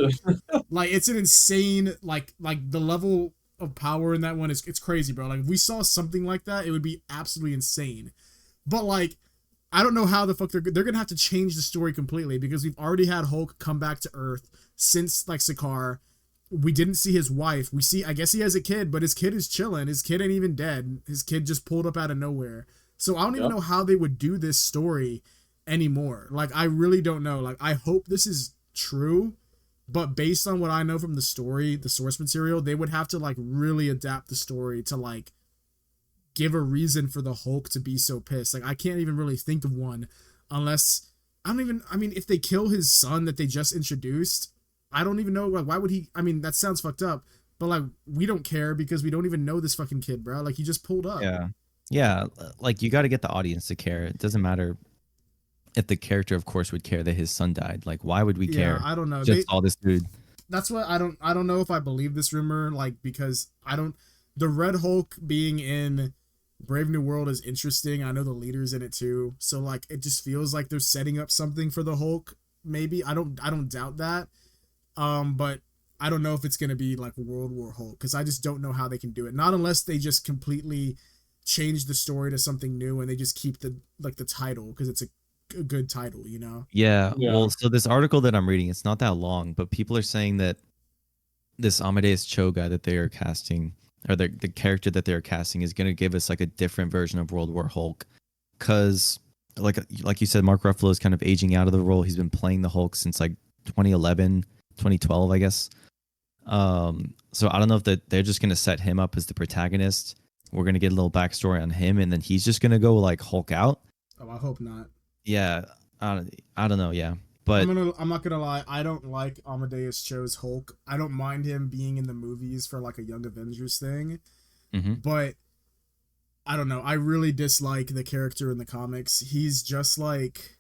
Like it's an insane like the level of power in that one is, it's crazy, bro. Like if we saw something like that, it would be absolutely insane. But like I don't know how the fuck they're gonna have to change the story completely, because we've already had Hulk come back to Earth since like Sakaar. We didn't see his wife. We see, I guess he has a kid, but his kid is chilling. His kid ain't even dead. His kid just pulled up out of nowhere. So I don't even know how they would do this story anymore. Like I really don't know. Like I hope this is true, but based on what I know from the story, the source material, they would have to like really adapt the story to like give a reason for the Hulk to be so pissed. Like I can't even really think of one, unless I mean, if they kill his son that they just introduced, I don't even know, like why would he, I mean that sounds fucked up, but like we don't care because we don't even know this fucking kid, bro. Like he just pulled up. Yeah, like you got to get the audience to care. It doesn't matter if the character of course would care that his son died. Like why would we care? I don't know, just all this dude. That's what I don't know if I believe this rumor, like because the Red Hulk being in Brave New World is interesting. I know the leader's in it too, so like it just feels like they're setting up something for the Hulk. Maybe I don't doubt that, but I don't know if it's gonna be like World War Hulk, because I just don't know how they can do it. Not unless they just completely change the story to something new and they just keep the title, because it's a good title, you know. Yeah. Well, so this article that I'm reading, it's not that long, but people are saying that this Amadeus Cho guy that they are casting, or the character that they're casting, is going to give us like a different version of World War Hulk, because like you said, Mark Ruffalo is kind of aging out of the role. He's been playing the Hulk since like 2011, 2012, I guess. So I don't know if they're just going to set him up as the protagonist. We're going to get a little backstory on him, and then he's just going to go like Hulk out. Oh, I hope not. Yeah, I don't know. Yeah, but I'm not gonna lie. I don't like Amadeus Cho's Hulk. I don't mind him being in the movies for like a Young Avengers thing, but I don't know. I really dislike the character in the comics. He's just like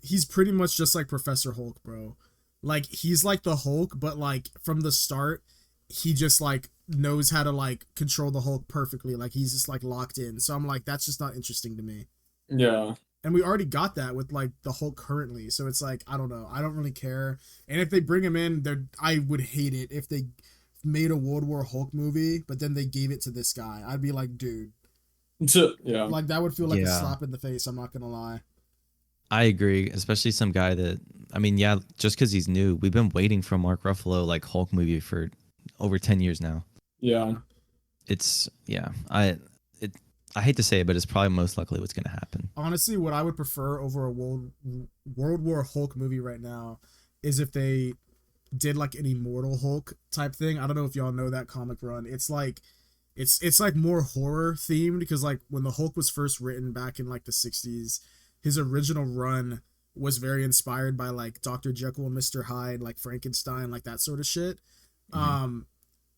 he's pretty much just like Professor Hulk, bro. Like he's like the Hulk, but like from the start, he just like knows how to like control the Hulk perfectly. Like he's just like locked in. So I'm like, that's just not interesting to me. Yeah. And we already got that with like the Hulk currently. So it's like, I don't know. I don't really care. And if they bring him in, I would hate it if they made a World War Hulk movie, but then they gave it to this guy. I'd be like, dude. Yeah. Like that would feel like a slap in the face. I'm not gonna lie. I agree, especially some guy that, I mean, yeah, just because he's new, we've been waiting for a Mark Ruffalo like Hulk movie for over 10 years now. Yeah. It's, yeah, I hate to say it, but it's probably most likely what's going to happen. Honestly, what I would prefer over a World War Hulk movie right now is if they did like an Immortal Hulk type thing. I don't know if y'all know that comic run. It's like it's like more horror themed because like when the Hulk was first written back in like the 60s, his original run was very inspired by like Dr. Jekyll and Mr. Hyde, like Frankenstein, like that sort of shit. Mm-hmm.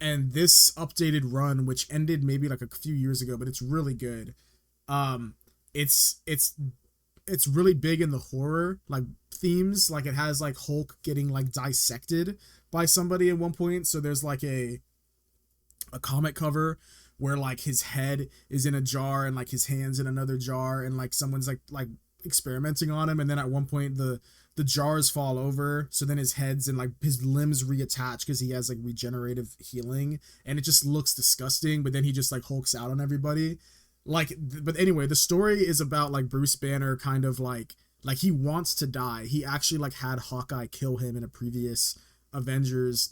And this updated run, which ended maybe like a few years ago, but it's really good. It's really big in the horror like themes. Like it has like Hulk getting like dissected by somebody at one point. So there's like a comic cover where like his head is in a jar and like his hands in another jar and like someone's like experimenting on him, and then at one point the jars fall over, so then his head's and like his limbs reattach because he has like regenerative healing, and it just looks disgusting, but then he just like hulks out on everybody. Like but anyway, the story is about like Bruce Banner kind of like he wants to die. He actually like had Hawkeye kill him in a previous Avengers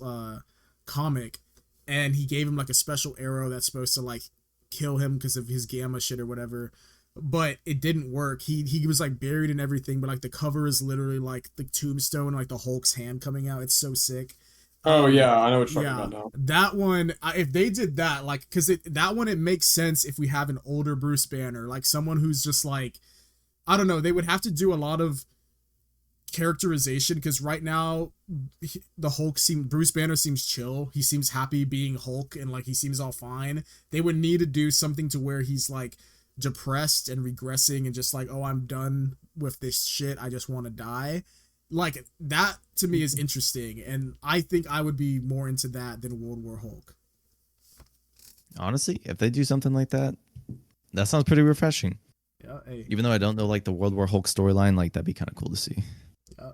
comic, and he gave him like a special arrow that's supposed to like kill him because of his gamma shit or whatever, but it didn't work. He was like buried in everything, but like the cover is literally like the tombstone, like the Hulk's hand coming out. It's so sick. Oh yeah, I know what you're talking about now. That one, if they did that, like, because that one, it makes sense if we have an older Bruce Banner, like someone who's just like, I don't know, they would have to do a lot of characterization because right now Bruce Banner seems chill. He seems happy being Hulk and like he seems all fine. They would need to do something to where he's like depressed and regressing and just like, oh, I'm done with this shit, I just want to die. Like that to me is interesting, and I think I would be more into that than World War Hulk. Honestly, if they do something like that, that sounds pretty refreshing. Yeah, hey. Even though I don't know like the World War Hulk storyline, like that'd be kind of cool to see.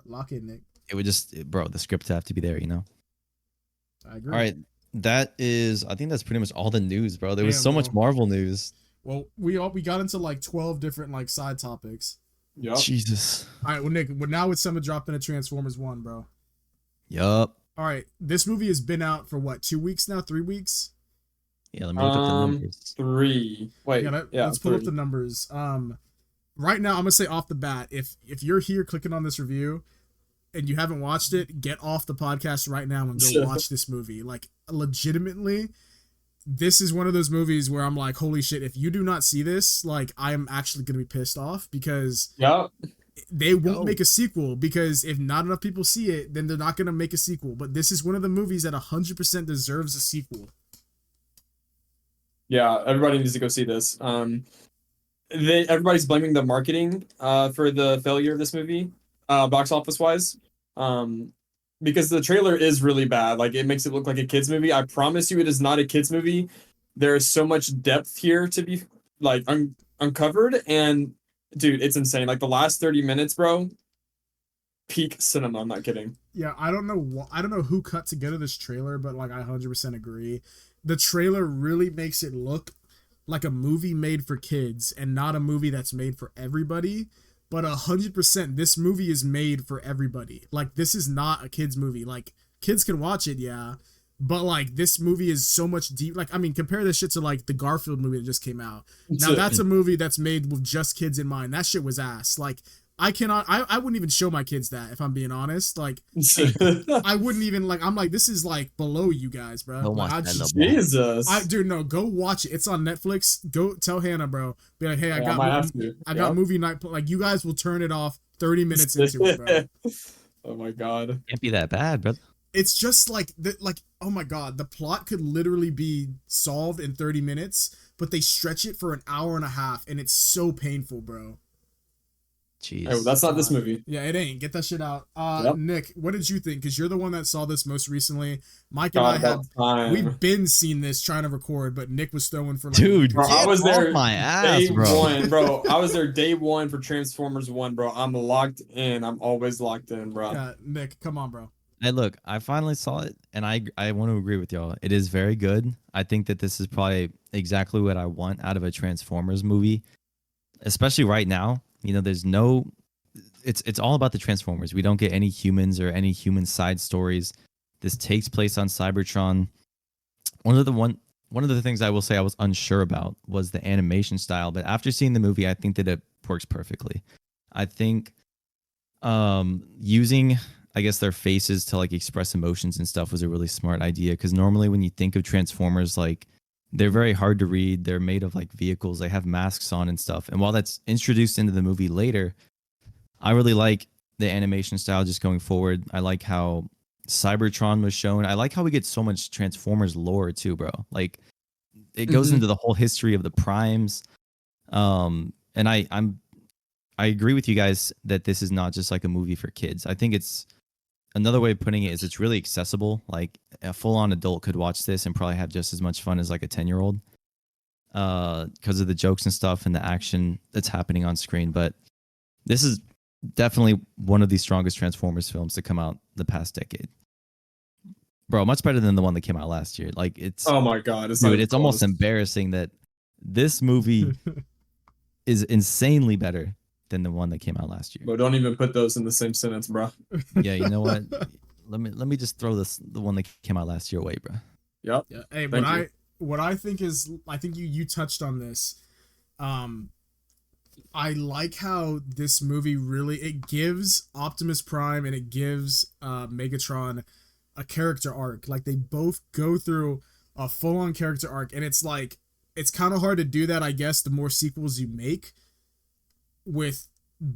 Lock in, Nick. It would just, bro, the scripts have to be there, you know. I agree. All right, I think that's pretty much all the news, bro. There was so much Marvel news. Well, we got into like 12 different like side topics. Yep. Jesus. All right, well, Nick, now it's time to drop in a Transformers 1, bro. Yup. All right, this movie has been out for what, 2 weeks now, 3 weeks? Yeah, let me look up the numbers. 3. Wait, let's pull up the numbers. Right now, I'm gonna say off the bat, if you're here clicking on this review and you haven't watched it, get off the podcast right now and go watch this movie. Like, legitimately, this is one of those movies where I'm like, holy shit, if you do not see this, like, I am actually going to be pissed off because they won't make a sequel, because if not enough people see it, then they're not going to make a sequel. But this is one of the movies that 100% deserves a sequel. Yeah, everybody needs to go see this. Everybody's blaming the marketing for the failure of this movie, box office wise. Because the trailer is really bad. Like, it makes it look like a kid's movie. I promise you it is not a kid's movie. There is so much depth here to be like uncovered, and dude, it's insane. Like the last 30 minutes, bro, peak cinema. I'm not kidding. Yeah, I don't know who cut together this trailer, but like I 100% agree. The trailer really makes it look like a movie made for kids and not a movie that's made for everybody. But 100%, this movie is made for everybody. Like, this is not a kid's movie. Like, kids can watch it, yeah. But, like, this movie is so much deep. Like, I mean, compare this shit to, like, the Garfield movie that just came out. Now, that's a movie that's made with just kids in mind. That shit was ass. Like, I wouldn't even show my kids that, if I'm being honest. Like, I wouldn't even, like, I'm like, this is, like, below you guys, bro. Like, Jesus. Dude, no, go watch it. It's on Netflix. Go tell Hannah, bro. Be like, hey, I got movie night. Like, you guys will turn it off 30 minutes into it, bro. Oh, my God. Can't be that bad, brother. It's just, like, oh, my God. The plot could literally be solved in 30 minutes, but they stretch it for an hour and a half, and it's so painful, bro. Jeez. Oh, that's not this movie. Yeah, it ain't. Get that shit out. Yep. Nick, what did you think? Because you're the one that saw this most recently. Mike and God, I about time. we've been seen this trying to record, but Nick was throwing for like, Dude, Bro, I get was there off my ass, day bro. one, bro. I was there day one for Transformers 1, bro. I'm locked in. I'm always locked in, bro. Yeah, Nick, come on, bro. Hey, look, I finally saw it, and I want to agree with y'all. It is very good. I think that this is probably exactly what I want out of a Transformers movie, especially right now. You know, there's no. It's all about the Transformers. We don't get any humans or any human side stories. This takes place on Cybertron. One of the things I will say I was unsure about was the animation style, but after seeing the movie, I think that it works perfectly. I think using, I guess, their faces to like express emotions and stuff was a really smart idea, because normally when you think of Transformers, like, they're very hard to read. They're made of like vehicles. They have masks on and stuff. And while that's introduced into the movie later, I really like the animation style just going forward. I like how Cybertron was shown. I like how we get so much Transformers lore too, bro. Like, it goes into the whole history of the primes. And I agree with you guys that this is not just like a movie for kids. I think it's another way of putting it is it's really accessible. Like, a full-on adult could watch this and probably have just as much fun as like a 10-year-old, because of the jokes and stuff and the action that's happening on screen. But this is definitely one of the strongest Transformers films to come out the past decade. Bro, much better than the one that came out last year. Like, it's, Oh my god, it's almost embarrassing that this movie is insanely better than the one that came out last year. But don't even put those in the same sentence, bro. Yeah, you know what? Let me just throw the one that came out last year away, bro. Yep. Yeah. Hey, Thank you. what I think is, I think you touched on this. I like how this movie really, it gives Optimus Prime and it gives Megatron a character arc. Like, they both go through a full-on character arc, and it's like, it's kind of hard to do that, I guess, the more sequels you make with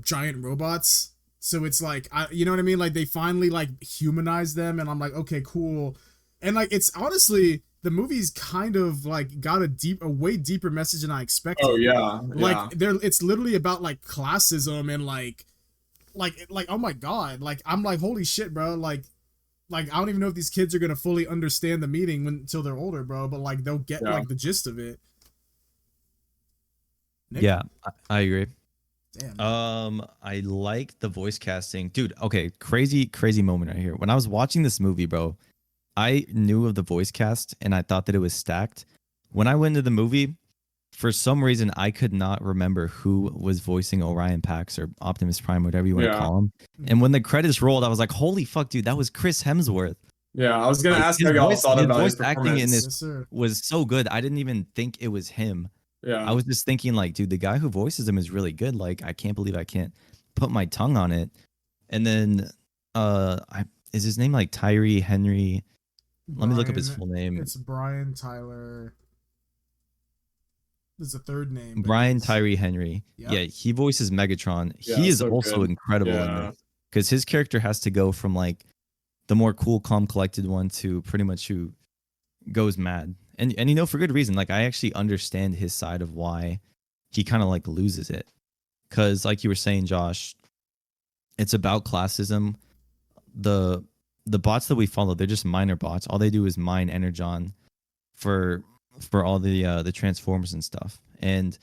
giant robots. So it's like, you know what I mean? Like, they finally like humanize them, and I'm like, okay, cool. And like, it's honestly, the movie's kind of like got a way deeper message than I expected. Oh yeah. Like, it's literally about like classism and like oh my god, like, I'm like, holy shit, bro. Like I don't even know if these kids are gonna fully understand the meaning until they're older, bro. But like, they'll get like the gist of it. Nick? Yeah, I agree. Damn. I like the voice casting, dude. Okay, crazy moment right here. When I was watching this movie, bro, I knew of the voice cast and I thought that it was stacked. When I went into the movie, for some reason, I could not remember who was voicing Orion Pax or Optimus Prime, whatever you want to call him. And when the credits rolled, I was like, holy fuck, dude, that was Chris Hemsworth. Yeah, I was gonna Like, ask how y'all thought about his voice acting in this Yes, was so good. I didn't even think it was him. Yeah. I was just thinking, like, dude, the guy who voices him is really good. Like, I can't believe I can't put my tongue on it. And then, is his name like Tyree Henry? Let me look up his full name. It's Brian Tyler. There's a third name. Brian Tyree Henry. Yep. Yeah, he voices Megatron. Yeah, He is so also good. incredible in this, because his character has to go from like the more cool, calm, collected one to pretty much who goes mad. And you know, for good reason. Like, I actually understand his side of why he kind of like loses it. Because like you were saying, Josh, it's about classism. The bots that we follow, they're just minor bots. All they do is mine energon for all the Transformers and stuff. And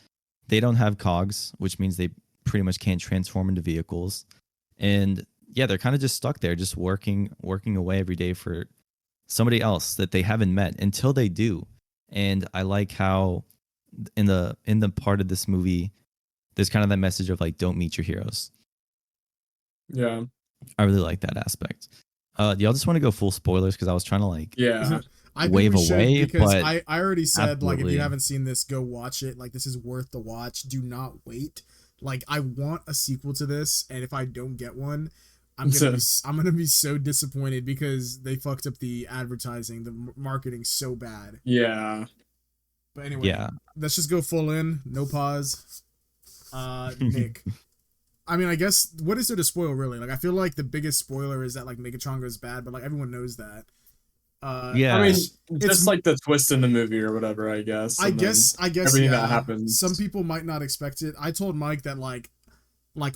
they don't have cogs, which means they pretty much can't transform into vehicles. And yeah, they're kind of just stuck there, just working away every day for somebody else that they haven't met until they do. And I like how in the part of this movie, there's kind of that message of like, don't meet your heroes. Yeah. I really like that aspect. Y'all just want to go full spoilers, because I was trying to like I think wave we should, away, because but I already said, like, if absolutely. you haven't seen this, go watch it. Like, this is worth the watch. Do not wait. Like, I want a sequel to this, and if I don't get one, I'm gonna be so disappointed, because they fucked up the advertising, the marketing so bad. Yeah. But anyway, let's just go full in, no pause. Nick, I mean, I guess, what is there to spoil, really? Like, I feel like the biggest spoiler is that like Megatron goes bad, but like everyone knows that. Yeah. I mean, it's just like the twist in the movie or whatever, I guess. I and then guess everything yeah. that happens. Some people might not expect it. I told Mike that like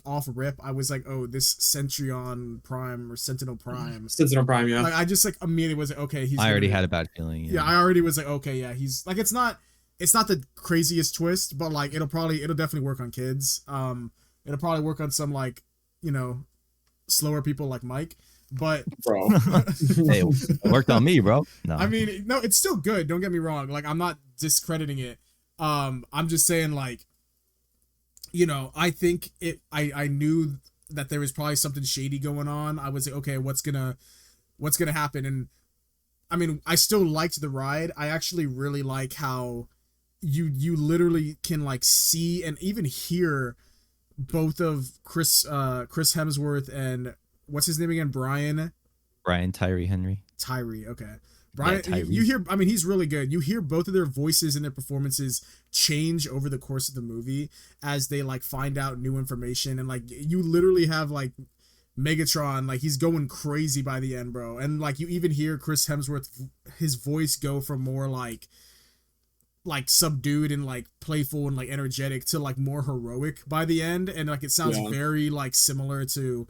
off rip, I was like, oh, this Centurion Prime or Sentinel Prime. Sentinel Prime, yeah. Like I just like immediately was like, okay, he's. I already had a bad feeling. Yeah, I already was like, okay, yeah, he's like, it's not the craziest twist, but like it'll definitely work on kids. It'll probably work on some like, you know, slower people like Mike. But bro, hey, it worked on me, bro. No, I mean, no, it's still good. Don't get me wrong. Like, I'm not discrediting it. I'm just saying, like, you know, I think I knew that there was probably something shady going on. I was like, okay, what's gonna happen? And I mean, I still liked the ride. I actually really like how you literally can like see and even hear both of Chris Hemsworth and what's his name again? Brian Tyree Henry. Tyree, okay. Brian, Yeah, you hear, I mean, he's really good. You hear both of their voices and their performances change over the course of the movie as they like find out new information. And like, you literally have like Megatron, like he's going crazy by the end, bro. And like, you even hear Chris Hemsworth, his voice go from more like subdued and like playful and like energetic to like more heroic by the end. And like, it sounds very like similar to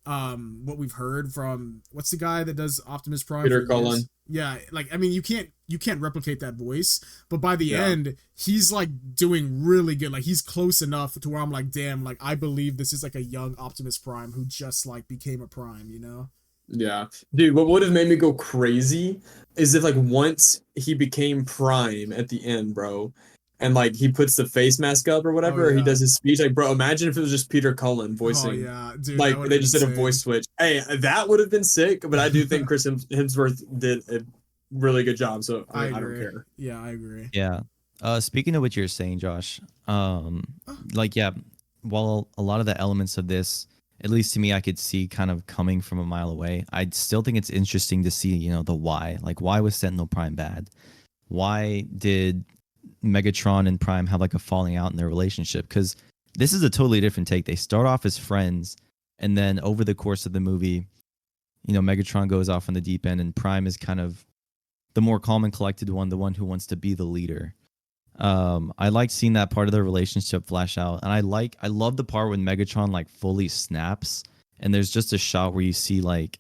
what we've heard from what's the guy that does Optimus Prime? Peter Cullen. Yeah, like I mean you can't replicate that voice, but by the end he's like doing really good. Like he's close enough to where I'm like, damn, like I believe this is like a young Optimus Prime who just like became a Prime, you know? Yeah, dude, what would have made me go crazy is if like once he became Prime at the end, bro, and like he puts the face mask up or whatever, or he does his speech. Like, bro, imagine if it was just Peter Cullen voicing. Oh yeah, dude. Like they just did a voice switch. Hey, that would have been sick. But I do think Chris Hemsworth did a really good job. So I don't care. Yeah, I agree. Yeah. Speaking of what you're saying, Josh, like yeah, while a lot of the elements of this, at least to me, I could see kind of coming from a mile away. I still think it's interesting to see, you know, the why. Like, why was Sentinel Prime bad? Why did Megatron and Prime have like a falling out in their relationship? Because this is a totally different take. They start off as friends, and then over the course of the movie, you know, Megatron goes off on the deep end, and Prime is kind of the more calm and collected one, the one who wants to be the leader. I like seeing that part of their relationship flash out, and I love the part when Megatron like fully snaps, and there's just a shot where you see like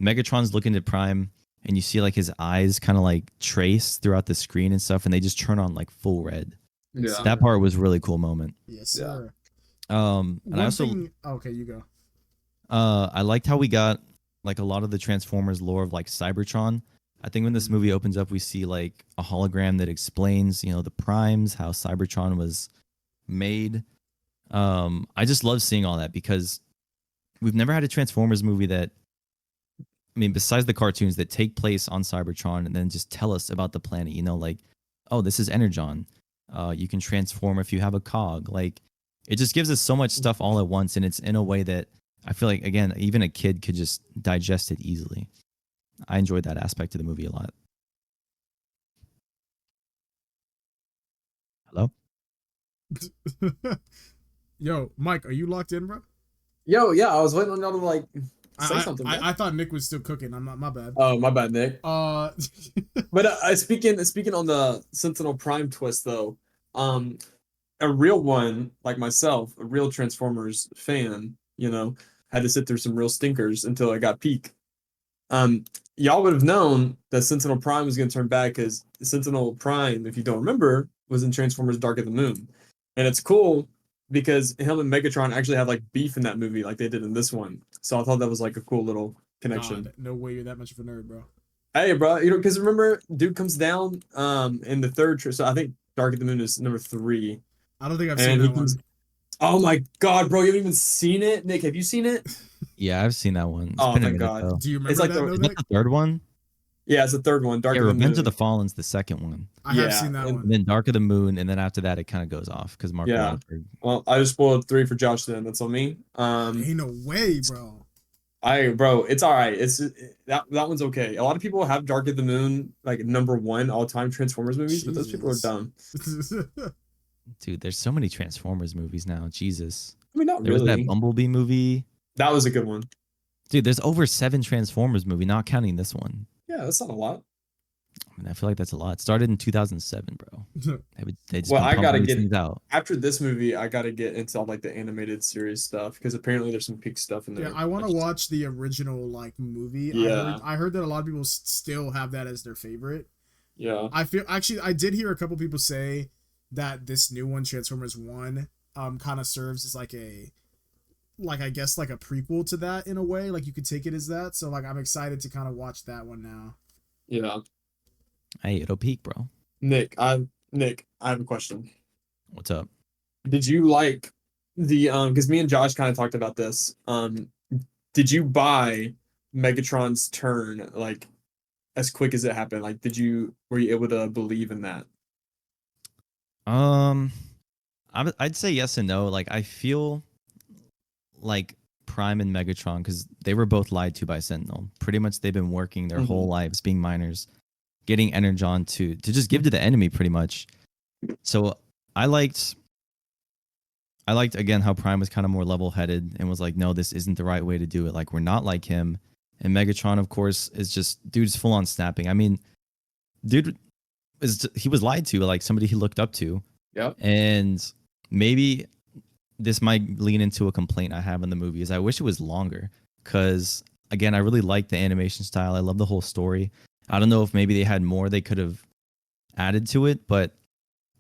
Megatron's looking at Prime, and you see like his eyes kind of like trace throughout the screen and stuff, and they just turn on like full red. Yeah, that part was a really cool moment. Yes, sir. And I also okay, you go. I liked how we got like a lot of the Transformers lore of like Cybertron. I think when this movie opens up, we see like a hologram that explains, you know, the primes, how Cybertron was made. I just love seeing all that because we've never had a Transformers movie that, I mean, besides the cartoons that take place on Cybertron and then just tell us about the planet, you know, like, oh, this is Energon. You can transform if you have a cog. Like, it just gives us so much stuff all at once, and it's in a way that I feel like, again, even a kid could just digest it easily. I enjoyed that aspect of the movie a lot. Hello? Yo, Mike, are you locked in, bro? Yo, yeah, I was waiting on y'all to like say something. I thought Nick was still cooking. I'm not. My bad. Oh, my bad, Nick. But speaking on the Sentinel Prime twist though, a real one like myself, a real Transformers fan, you know, had to sit through some real stinkers until I got peak. Y'all would have known that Sentinel Prime was going to turn bad because Sentinel Prime, if you don't remember, was in Transformers Dark of the Moon. And it's cool because him and Megatron actually had like beef in that movie like they did in this one. So I thought that was like a cool little connection. God, no way you're that much of a nerd, bro. Hey, bro, you know, because remember, dude comes down in the third, so I think Dark of the Moon is number 3. I don't think I've seen that one. Oh my God, bro, you haven't even seen it? Nick, have you seen it? Yeah, I've seen that one. Oh, thank God. Do you remember it's like Is that the third one? Yeah, it's the third one. Dark of the Revenge Moon. of the Fallen's the second one. I have seen that one. And then Dark of the Moon, and then after that, it kind of goes off because Mark Wahlberg. Well, I just spoiled 3 for Josh then. That's on me. Ain't no way, bro. Bro, it's all right. That one's okay. A lot of people have Dark of the Moon like number 1 all-time Transformers movies, but those people are dumb. Dude, there's so many Transformers movies now. Jesus. I mean, not there really. was that Bumblebee movie. That was a good one. Dude, there's over 7 Transformers movie, not counting this one. Yeah, that's not a lot. I mean, I feel like that's a lot. It started in 2007, bro. They just Well, been I gotta pumping these get things out. after this movie. I gotta get into all like the animated series stuff because apparently there's some peak stuff in Yeah, there. I want to watch the original like movie. Yeah. I heard that a lot of people still have that as their favorite. Yeah. I feel actually I did hear a couple people say that this new one, Transformers 1, kind of serves as like a I guess like a prequel to that in a way. Like you could take it as that. So like I'm excited to kind of watch that one now. Yeah. Hey, it'll peak, bro. Nick, I have a question. What's up? Did you like the because me and Josh kind of talked about this. Did you buy Megatron's turn like as quick as it happened? Like were you able to believe in that? I'd say yes and no. Like I feel like Prime and Megatron, because they were both lied to by Sentinel. Pretty much they've been working their whole lives being miners, getting Energon to just give to the enemy pretty much. So I liked again how Prime was kind of more level-headed and was like, no, this isn't the right way to do it. Like we're not like him. And Megatron, of course, is just dude's full on snapping. I mean, dude he was lied to, like somebody he looked up to. Yeah. And maybe this might lean into a complaint I have in the movie is I wish it was longer, because again, I really like the animation style. I love the whole story. I don't know if maybe they had more they could have added to it, but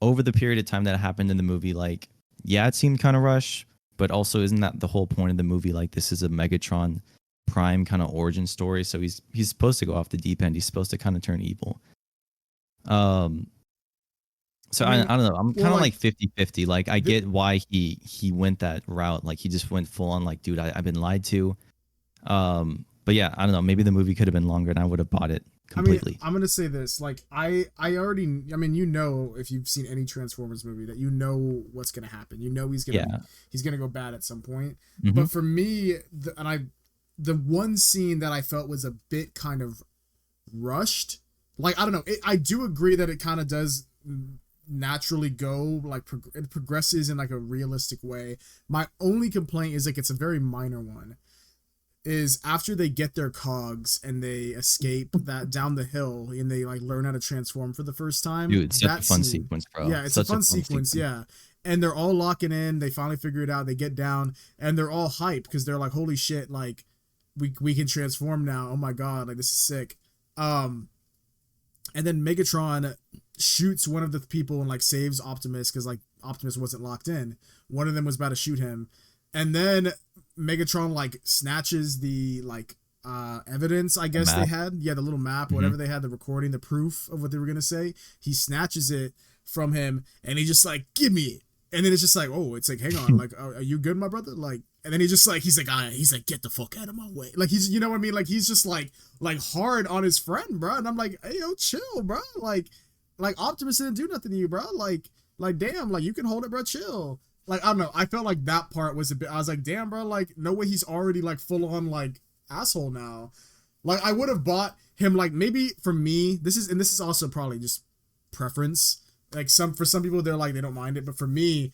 over the period of time that it happened in the movie, like, yeah, it seemed kind of rushed, but also isn't that the whole point of the movie? Like, this is a Megatron Prime kind of origin story, so he's supposed to go off the deep end. He's supposed to kind of turn evil. So I don't know. I'm kind of like 50-50. Like I get why he went that route. Like he just went full on like, dude, I've been lied to. But yeah, I don't know. Maybe the movie could have been longer and I would have bought it completely. I mean, I'm gonna say this. Like I mean, you know, if you've seen any Transformers movie, that you know what's gonna happen. You know he's gonna go bad at some point. Mm-hmm. But for me, the one scene that I felt was a bit kind of rushed. Like I don't know. I do agree that it kind of does naturally go like it progresses in like a realistic way. My only complaint is like it's a very minor one, is after they get their cogs and they escape that down the hill and they like learn how to transform for the first time. Dude, it's such a fun sequence, bro. Yeah, it's such a fun sequence. Yeah, and they're all locking in. They finally figure it out. They get down and they're all hyped because they're like, holy shit, like we can transform now. Oh my god, like this is sick. And then Megatron shoots one of the people and like saves Optimus because like Optimus wasn't locked in. One of them was about to shoot him, and then Megatron like snatches the like evidence I guess they had. Yeah, the little map, whatever they had, the recording, the proof of what they were gonna say. He snatches it from him and he just like, give me it. And then it's just like, oh, it's like, hang on, like, are you good, my brother? Like, and then he's like, get the fuck out of my way. Like he's, you know what I mean? Like he's just like hard on his friend, bro. And I'm like, hey, yo, chill, bro. Like Optimus didn't do nothing to you, bro. Like damn, like you can hold it, bro. Chill. Like I don't know. I felt like that part was a bit. I was like, damn, bro. Like no way, he's already like full on like asshole now. Like I would have bought him. Like maybe for me, this is also probably just preference. Like for some people, they're like they don't mind it, but for me,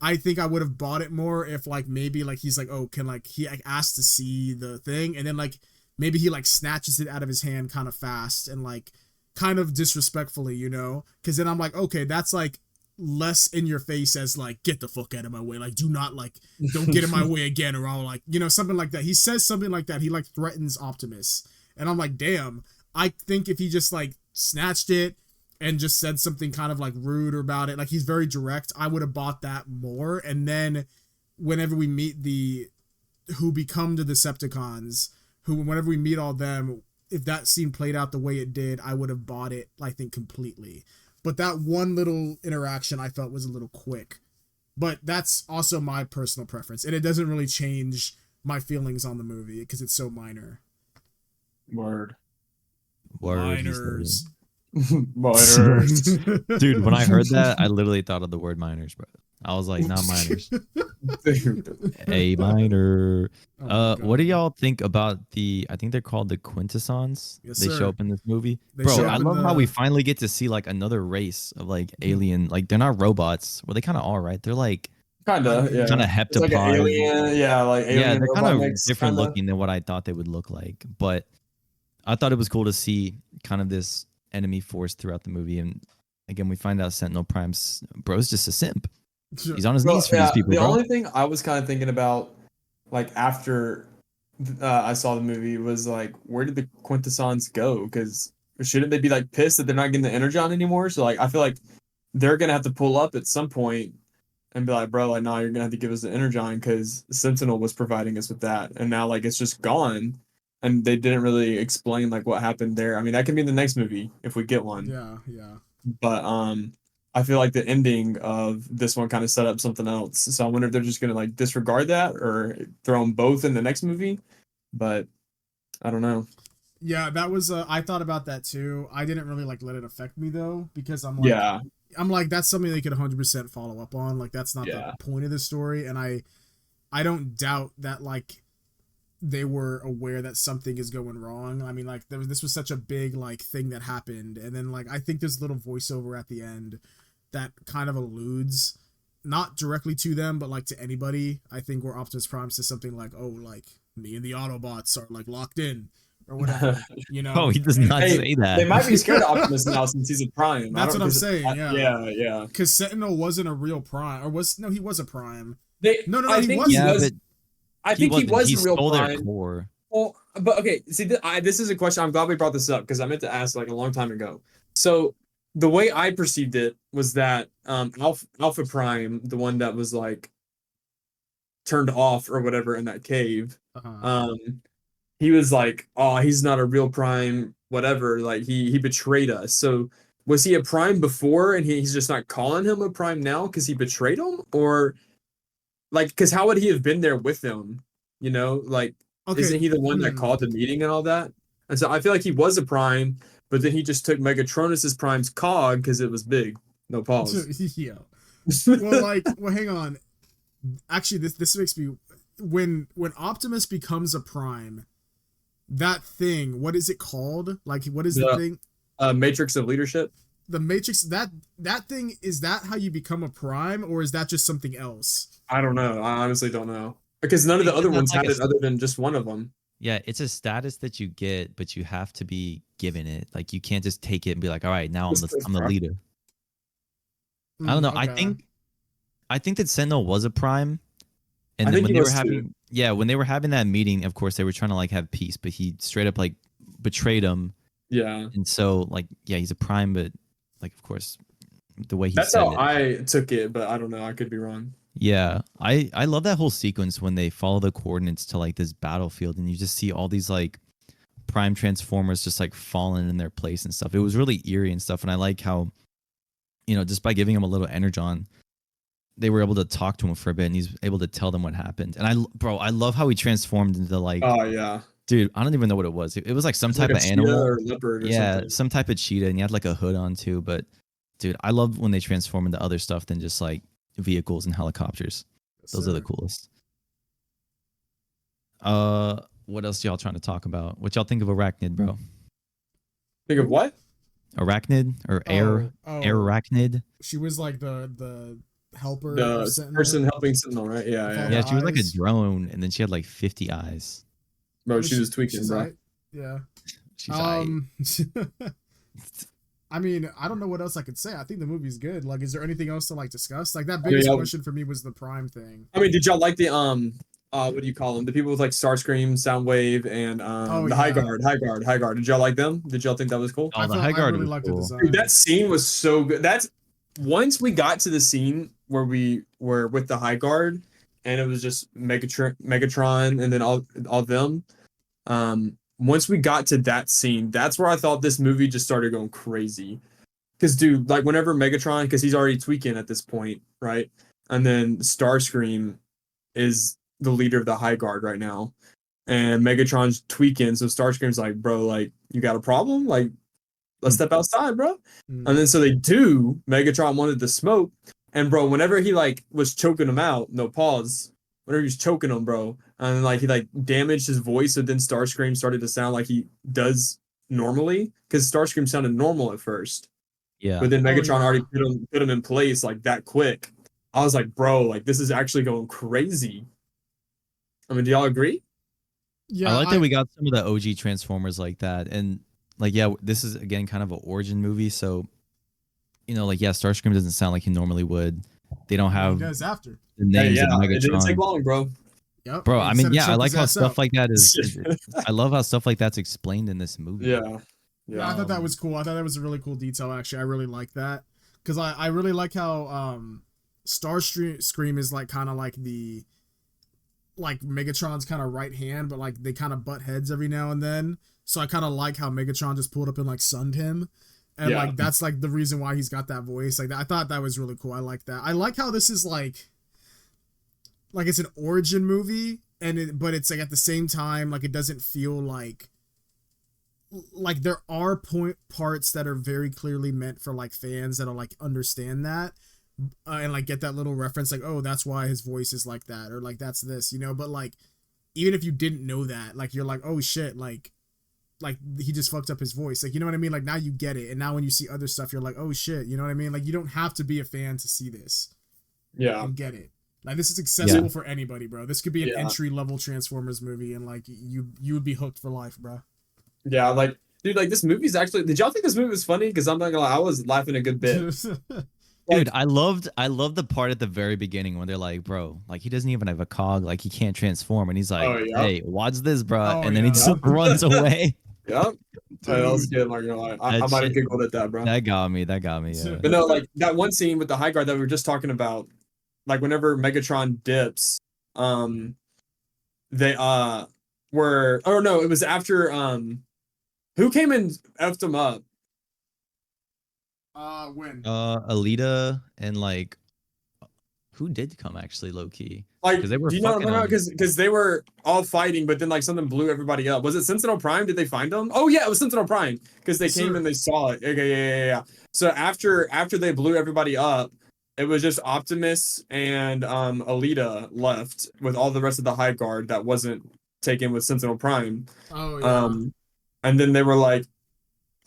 I think I would have bought it more if like maybe like he's like, oh, can like he like asked to see the thing, and then like maybe he like snatches it out of his hand kind of fast and like kind of disrespectfully, you know? Because then I'm like, okay, that's like less in your face as like get the fuck out of my way, like do not like don't get in my way again, or I'll like, you know, something like that. He says something like that. He like threatens Optimus, and I'm like, damn. I think if he just like snatched it and just said something kind of like rude about it, like he's very direct, I would have bought that more. And then whenever we meet who become the Decepticons, whenever we meet all them, if that scene played out the way it did, I would have bought it, I think, completely. But that one little interaction I felt was a little quick. But that's also my personal preference, and it doesn't really change my feelings on the movie because it's so minor. Word. Minors. Minors. Dude, when I heard that, I literally thought of the word minors, bro. I was like, not minors. A minor. What do y'all think about I think they're called the Quintessons? Yes, they sir. show up in this movie. They Bro, show I up in love how we finally get to see like another race of like alien, like they're not robots. Well, they kind of are, right? They're like Kind of heptapod. like an alien, like alien. Yeah, they're kind of mix, different looking than what I thought they would look like. But I thought it was cool to see kind of this enemy force throughout the movie, and again, we find out Sentinel Prime's bro's just a simp. He's on his knees for these people, the bro. only thing I was kind of thinking about, like after I saw the movie, was like, where did the Quintessons go? Because shouldn't they be like pissed that they're not getting the Energon anymore? So like, I feel like they're gonna have to pull up at some point and be like, bro, like, nah, you're gonna have to give us the Energon because Sentinel was providing us with that, and now like it's just gone, and they didn't really explain like what happened there. I mean, that can be in the next movie if we get one. Yeah. But I feel like the ending of this one kind of set up something else. So I wonder if they're just gonna like disregard that or throw them both in the next movie. But I don't know. Yeah, that was I thought about that too. I didn't really like let it affect me though, because I'm like that's something they could 100% follow up on. Like that's not the point of the story, and I don't doubt that like they were aware that something is going wrong. I mean, like this was such a big like thing that happened, and then like I think there's a little voiceover at the end that kind of alludes not directly to them, but like to anybody. I think where Optimus Prime says something like, "Oh, like me and the Autobots are like locked in." Or whatever, you know. Oh, he does not say that. They might be scared of Optimus now since he's a Prime. That's what I'm saying. Yeah. Because Sentinel wasn't a real Prime, or he was a Prime. I he wasn't. I think he was a real Prime. Their core. Well, but okay. See, this is a question. I'm glad we brought this up because I meant to ask like a long time ago. So the way I perceived it was that Alpha Prime, the one that was like turned off or whatever in that cave, he was like, oh, he's not a real Prime, whatever. Like he betrayed us. So was he a Prime before and he's just not calling him a Prime now because he betrayed him? Or like, because how would he have been there with them? You know, like, isn't he the one that called the meeting and all that? And so I feel like he was a Prime, but then he just took Megatronus's Prime's cog because it was big. No pause. Yeah. Well, hang on. Actually, this makes me when Optimus becomes a Prime. That thing, what is it called? Like, what is the thing? Matrix of Leadership. The Matrix, that thing, is that how you become a Prime, or is that just something else? I don't know. I honestly don't know. Because none of the other ones had it other than just one of them. Yeah, it's a status that you get, but you have to be given it. Like, you can't just take it and be like, all right, now I'm the leader. I don't know. Okay. I think that Sentinel was a Prime. And then when they were having that meeting, of course they were trying to like have peace, but he straight up like betrayed him. Yeah. And so like, yeah, he's a Prime, but like, of course, the way that's how I took it, but I don't know. I could be wrong. Yeah, I love that whole sequence when they follow the coordinates to like this battlefield, and you just see all these like Prime Transformers just like falling in their place and stuff. It was really eerie and stuff, and I like how, you know, just by giving him a little energon, they were able to talk to him for a bit, and he's able to tell them what happened. And I love how he transformed into like, oh yeah, dude, I don't even know what it was. It was like some type of animal, or leopard, or something. Some type of cheetah, and he had like a hood on too. But dude, I love when they transform into other stuff than just like vehicles and helicopters. Those are the coolest. What else y'all trying to talk about? What y'all think of Arachnid, bro? Think of what? Arachnid or air Arachnid? She was like the helper, the person helping Sentinel, right? Yeah. She was like a drone, and then she had like 50 eyes. Bro, she was tweaking, bro. Right. Yeah. She's I mean, I don't know what else I could say. I think the movie's good. Like, is there anything else to like discuss? Like, that biggest question for me was the Prime thing. I mean, did y'all like the what do you call them? The people with like Starscream, Soundwave, and the High Guard. Did y'all like them? Did y'all think that was cool? Oh, the High Guard was cool. Dude, that scene was so good. That's once we got to the scene where we were with the High Guard, and it was just Megatron, and then all them. Once we got to that scene, that's where I thought this movie just started going crazy. Because, dude, like, whenever Megatron, because he's already tweaking at this point, right? And then Starscream is the leader of the High Guard right now. And Megatron's tweaking, so Starscream's like, bro, like, you got a problem? Like, let's step outside, bro. And then so they do. Megatron wanted to smoke. And, bro, whenever he, like, was choking him out, no pause, whenever he was choking him, bro, and like he like damaged his voice, so then Starscream started to sound like he does normally, because Starscream sounded normal at first. Yeah. But then Megatron already put him in place like that quick. I was like, bro, like this is actually going crazy. I mean, do y'all agree? Yeah, I like that we got some of the OG Transformers like that, and like yeah, this is again kind of an origin movie, so like yeah, Starscream doesn't sound like he normally would. They don't he have does after. the Hey, names yeah, of it didn't take Megatron. long, bro. Yep. Bro, He I mean, said to yeah, I choke like his how ass stuff out. like that I love how stuff like that's explained in this movie. Yeah. Yeah, I thought that was cool. I thought that was a really cool detail. Actually, I really like that because I really like how Starscream is like kind of like the like Megatron's kind of right hand, but like they kind of butt heads every now and then. So I kind of like how Megatron just pulled up and like sunned him, and Yeah. like that's like the reason why he's got that voice. Like I thought that was really cool. I like that. I like how this is like it's an origin movie, but it's like at the same time like it doesn't feel like there are parts that are very clearly meant for like fans that'll like understand that and like get that little reference like, oh, that's why his voice is like that, or like that's this, but like even if you didn't know that, like you're like, oh shit, like he just fucked up his voice, like, you know what I mean? Like now you get it, and now when you see other stuff you're like, oh shit, you know what I mean? Like you don't have to be a fan to see this and get it. Like this is accessible for anybody, bro. This could be an entry level Transformers movie, and like you would be hooked for life, bro. Yeah, like, dude, like this movie's actually. Did y'all think this movie was funny? Because I'm not gonna lie, I was laughing a good bit. Dude, I loved the part at the very beginning when they're like, bro, like he doesn't even have a cog, like he can't transform, and he's like, Oh, yeah. hey, watch this, bro, Oh, and then he yeah. just runs away. Yep. That was good. Like, I That might have shit- giggled at that, bro. That got me. Yeah. But no, like that one scene with the high guard that we were just talking about, like whenever Megatron dips, they were, oh no, it was after who came and effed him up? When Alita and like who did come actually low key? Like, Because they were do you know fucking because they were all fighting, but then like something blew everybody up. Was it Sentinel Prime? Did they find them? Oh yeah, it was Sentinel Prime because they came and they saw it. Okay, yeah. So after they blew everybody up, it was just Optimus and Alita left with all the rest of the High Guard that wasn't taken with Sentinel Prime. Oh yeah. And then they were like,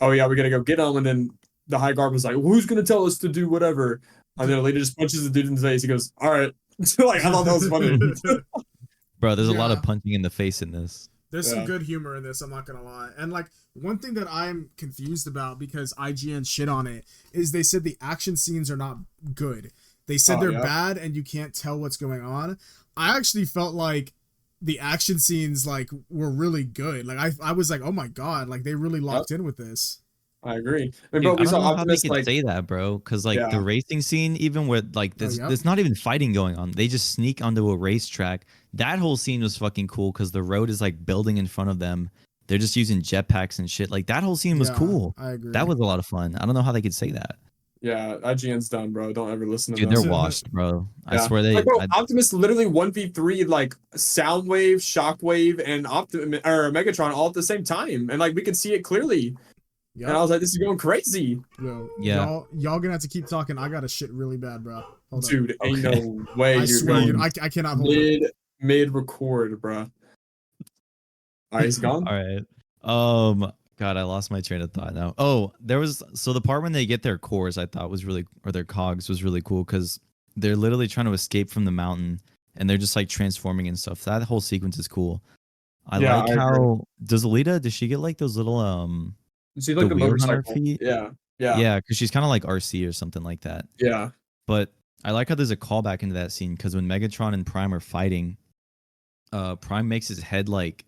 "Oh yeah, we gotta go get them." And then the High Guard was like, well, "Who's gonna tell us to do whatever?" And then Alita just punches the dude in the face. He goes, "All right." Like I thought that was funny. Bro, there's a lot of punching in the face in this. There's some good humor in this, I'm not gonna lie. And like one thing that I'm confused about because IGN shit on it is they said the action scenes are not good. They said they're bad and you can't tell what's going on. I actually felt like the action scenes like were really good. Like I was like, oh my god, like they really locked in with this. I agree. Dude, but we I don't saw know Optimus how they could say that, bro. Because like the racing scene, even with like this, there's not even fighting going on. They just sneak onto a racetrack. That whole scene was fucking cool because the road is like building in front of them. They're just using jetpacks and shit. Like that whole scene was cool. I agree. That was a lot of fun. I don't know how they could say that. Yeah, IGN's done, bro. Don't ever listen to Dude, them. they're washed, bro. I swear like, bro, Optimus literally 1v3 like Soundwave, Shockwave, and Megatron all at the same time, and like we could see it clearly. Yep. And I was like, this is going crazy. Yo, y'all gonna have to keep talking. I got a shit really bad, bro. Hold dude, up. ain't no way. I swear, dude, I cannot hold it. Mid record, bro. All right, he's gone. All right. God, I lost my train of thought now. Oh, the part when they get their cores, I thought was really, or their cogs was really cool because they're literally trying to escape from the mountain and they're just like transforming and stuff. That whole sequence is cool. I like how does she get like those little She's like the motorcycle. Feet? Yeah, because she's kind of like RC or something like that. Yeah, but I like how there's a callback into that scene because when Megatron and Prime are fighting, Prime makes his head like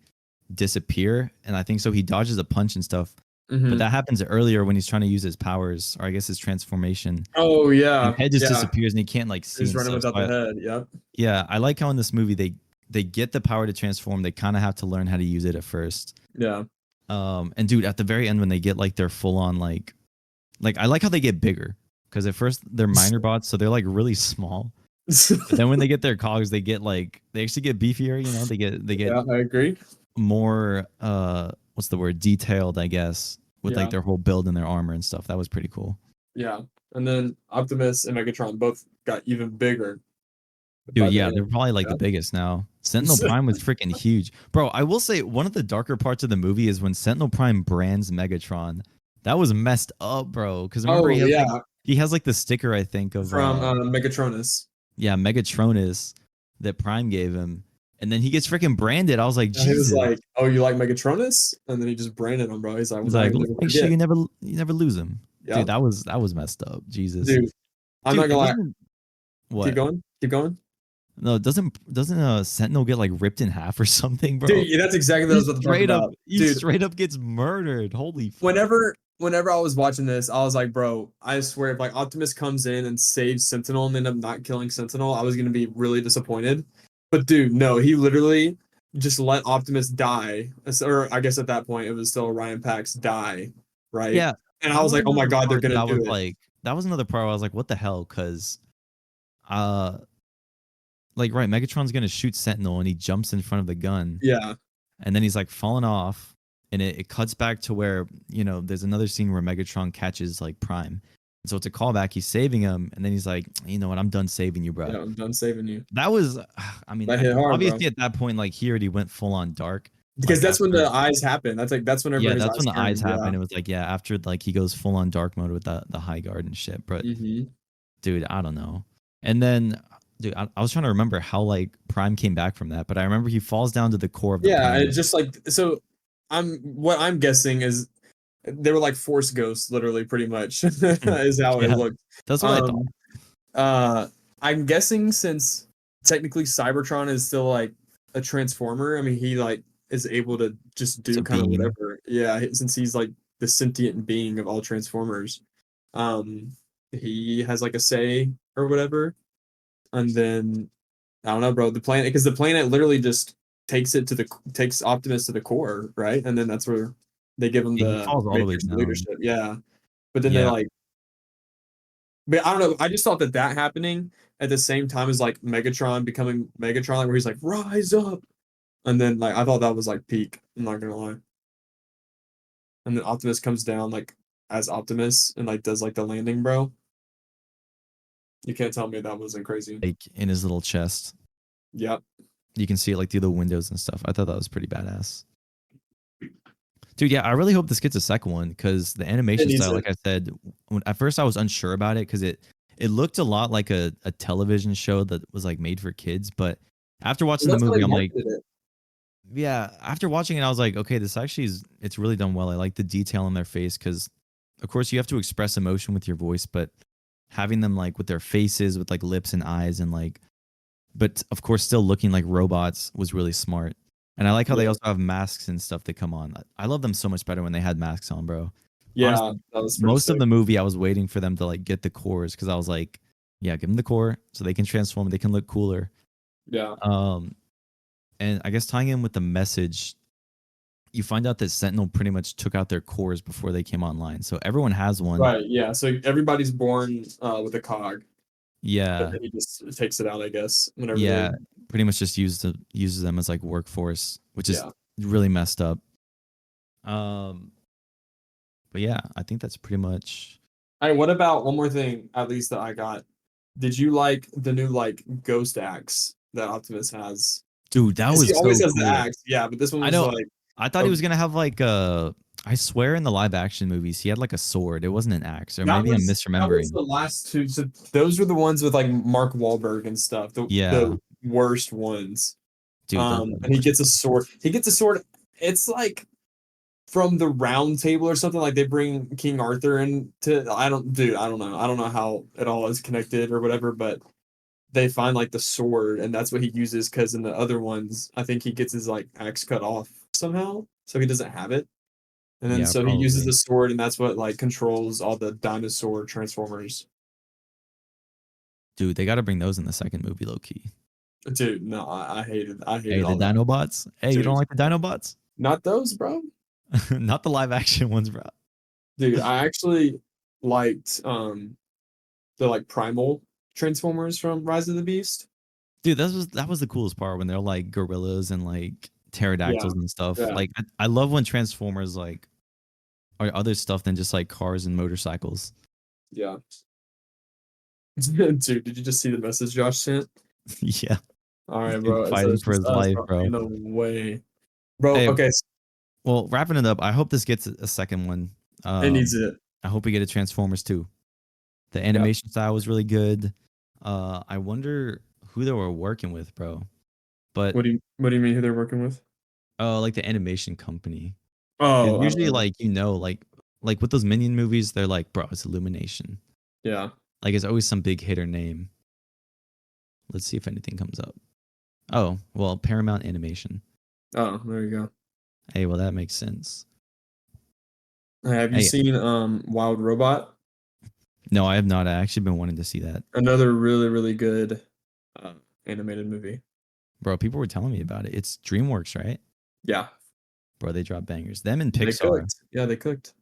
disappear, and I think so he dodges a punch and stuff. Mm-hmm. But that happens earlier when he's trying to use his powers, or I guess his transformation. Oh yeah, his head just disappears and he can't like see. He's running without the head. Yep. Yeah, I like how in this movie they get the power to transform. They kind of have to learn how to use it at first. Yeah. And dude, at the very end when they get like their full on like I like how they get bigger because at first they're minor bots, so they're like really small. But then when they get their cogs, they actually get beefier. You know, they get. Yeah, I agree. More what's the word? Detailed, I guess, with like their whole build and their armor and stuff. That was pretty cool. Yeah, and then Optimus and Megatron both got even bigger. Dude, yeah, they're probably like the biggest now. Sentinel Prime was freaking huge. Bro, I will say one of the darker parts of the movie is when Sentinel Prime brands Megatron. That was messed up, bro. Because remember, he has like the sticker, I think, of from Megatronus. Yeah, Megatronus that Prime gave him. and then he gets freaking branded. I was like, And he was Jesus. like, "Oh, you like Megatronus?" And then he just branded him, bro. He's like, He's "Well, like, never make sure forget." you never lose him, Yeah, dude. That was messed up. Jesus, dude. I'm dude. not It gonna lie. wasn't Keep what. going. Keep going. No, doesn't Sentinel get like ripped in half or something, bro? Dude, yeah, that's exactly what I was about to talk about. He Dude, straight up gets murdered. Holy fuck. whenever I was watching this, I was like, bro, I swear if like Optimus comes in and saves Sentinel and end up not killing Sentinel, I was gonna be really disappointed. But dude, no, he literally just let Optimus die. Or I guess at that point it was still Ryan Pax die, right? Yeah, And I that was was like, oh my another god, they're part that gonna I do was it. like, that was another part where I was like, what the hell? Because, like, right, Megatron's gonna shoot Sentinel and he jumps in front of the gun, Yeah. and then he's like falling off, and it cuts back to where there's another scene where Megatron catches like Prime, and so it's a callback. He's saving him, and then he's like, you know what, I'm done saving you, bro. Yeah, I'm done saving you. That was, I mean, That hit hard, obviously bro. at that point, like he already went full on dark. Because Like that's when after, the eyes happen. That's whenever yeah, his that's when eyes the eyes turned. happen. Yeah. It was like, yeah, after like he goes full on dark mode with the high guard and shit. But Mm-hmm. dude, I don't know. And then, dude, I was trying to remember how like Prime came back from that, but I remember he falls down to the core of the Yeah, planet. it just like so. What I'm guessing is they were like force ghosts, literally, pretty much is how it Yeah, looked. that's what I thought. Uh, I'm guessing since technically Cybertron is still like a transformer. I mean, he like is able to just It's do a kind of being. whatever. Yeah, since he's like the sentient being of all transformers, um, he has like a say or whatever. And then I don't know, bro. The planet, because the planet literally just takes Optimus to the core, right? And then that's where they give him He the falls all the way Matrix down. leadership. Yeah, but then they Yeah, like, but I don't know. I just thought that happening at the same time as like Megatron becoming Megatron, like where he's like rise up, and then like I thought that was like peak. I'm not gonna lie. And then Optimus comes down like as Optimus and like does like the landing, bro. You can't tell me that wasn't crazy. like in his little chest. Yep. You can see it like through the windows and stuff. I thought that was pretty badass. Dude, yeah, I really hope this gets a second one because the animation needs style, it. like I said, at first I was unsure about it because it looked a lot like a television show that was like made for kids. But after watching the That's how movie, they I'm like, marketed it. yeah. After watching it, I was like, okay, this actually it's really done well. I like the detail in their face because, of course, you have to express emotion with your voice, but having them like with their faces, with like lips and eyes, and like, but of course, still looking like robots was really smart. And I like how they Yeah. also have masks and stuff that come on. I love them so much better when they had masks on, bro. Yeah, Honestly, that was pretty most of sick. the movie I was waiting for them to like get the cores because I was like, yeah, give them the core so they can transform, they can look cooler. Yeah. And I guess tying in with the message, you find out that Sentinel pretty much took out their cores before they came online. So everyone has one. Right. Yeah. So everybody's born with a cog, but Yeah. then he just takes it out, I guess, whenever Yeah. they. Pretty much just uses them as like workforce, which is Yeah. really messed up. But yeah, I think that's pretty much. All right. What about one more thing, at least that I got? Did you like the new like ghost axe that Optimus has? Dude, that 'Cause he was always so has the cool. axe. Yeah, but this one I was know. like. I thought he a- was gonna have like I swear in the live action movies he had like a sword. It wasn't an axe, or That maybe I'm was misremembering. the last two. So those were the ones with like Mark Wahlberg and stuff. Yeah, The worst ones. dude, those are the And he worst gets a ones. sword. He gets a sword. It's like from the round table or something. Like they bring King Arthur into. I don't, dude. I don't know. I don't know how it all is connected or whatever. But they find like the sword, and that's what he uses. Because in the other ones, I think he gets his like axe cut off somehow, so he doesn't have it. And then Yeah, so he uses probably. the sword, and that's what like controls all the dinosaur transformers. Dude, they got to bring those in the second movie, low key. Dude, no, I Hey, hated the all that. Dinobots. Hey, you don't Dude, like the Dinobots? not those, bro. Not the live action ones, bro. Dude, I actually liked the like primal transformers from Rise of the Beast. Dude, that was the coolest part when they're like gorillas and like Yeah, pterodactyls and stuff. yeah, Like I love when Transformers like are other stuff than just like cars and motorcycles. yeah. Dude, did you just see the message Josh sent? Yeah, All right, dude bro. It fighting says for just his us, life, bro. bro. Ain't no way, bro. Hey, Okay, well, wrapping it up, I hope this gets a second one. it needs it. I hope we get a Transformers too. The Yeah, animation style was really good. I wonder who they were working with, bro. But What do you mean who they're working with? like the animation company. Oh, Usually like like with those Minion movies, they're like, bro, it's Illumination. yeah. Like it's always some big hitter name. Let's see if anything comes up. Oh, well, Paramount Animation. Oh, there you go. Hey, well that makes sense. Have you Hey. seen Wild Robot? No, I have not. I actually been wanting to see that. Another really, really good animated movie. Bro, people were telling me about it. It's DreamWorks, right? Yeah. Bro, they drop bangers. Them and They Pixar. cooked. Yeah, they cooked.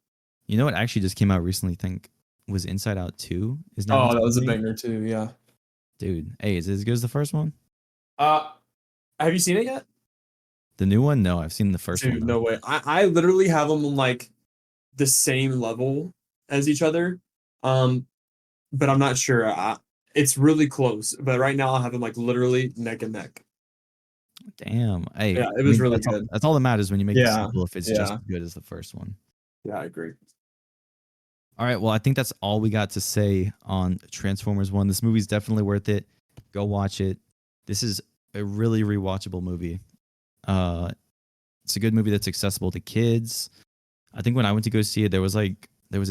You know what actually just came out recently? Think was Inside Out 2 is now. Oh, that was a movie? banger too. Yeah. Dude, hey, is it as good as the first one? Have you seen it yet? The new one? No, I've seen the first Dude, one. no way. I literally have them on like the same level as each other. But I'm not sure. It's really close. But right now I have them like literally neck and neck. Damn. Hey, Yeah, it was really that's good. That's all that matters when you make a Yeah, sequel if it's just yeah. as good as the first one. Yeah, I agree. All right, well, I think that's all we got to say on Transformers 1. This movie's definitely worth it. Go watch it. This is a really rewatchable movie. It's a good movie that's accessible to kids. I think when I went to go see it, there was a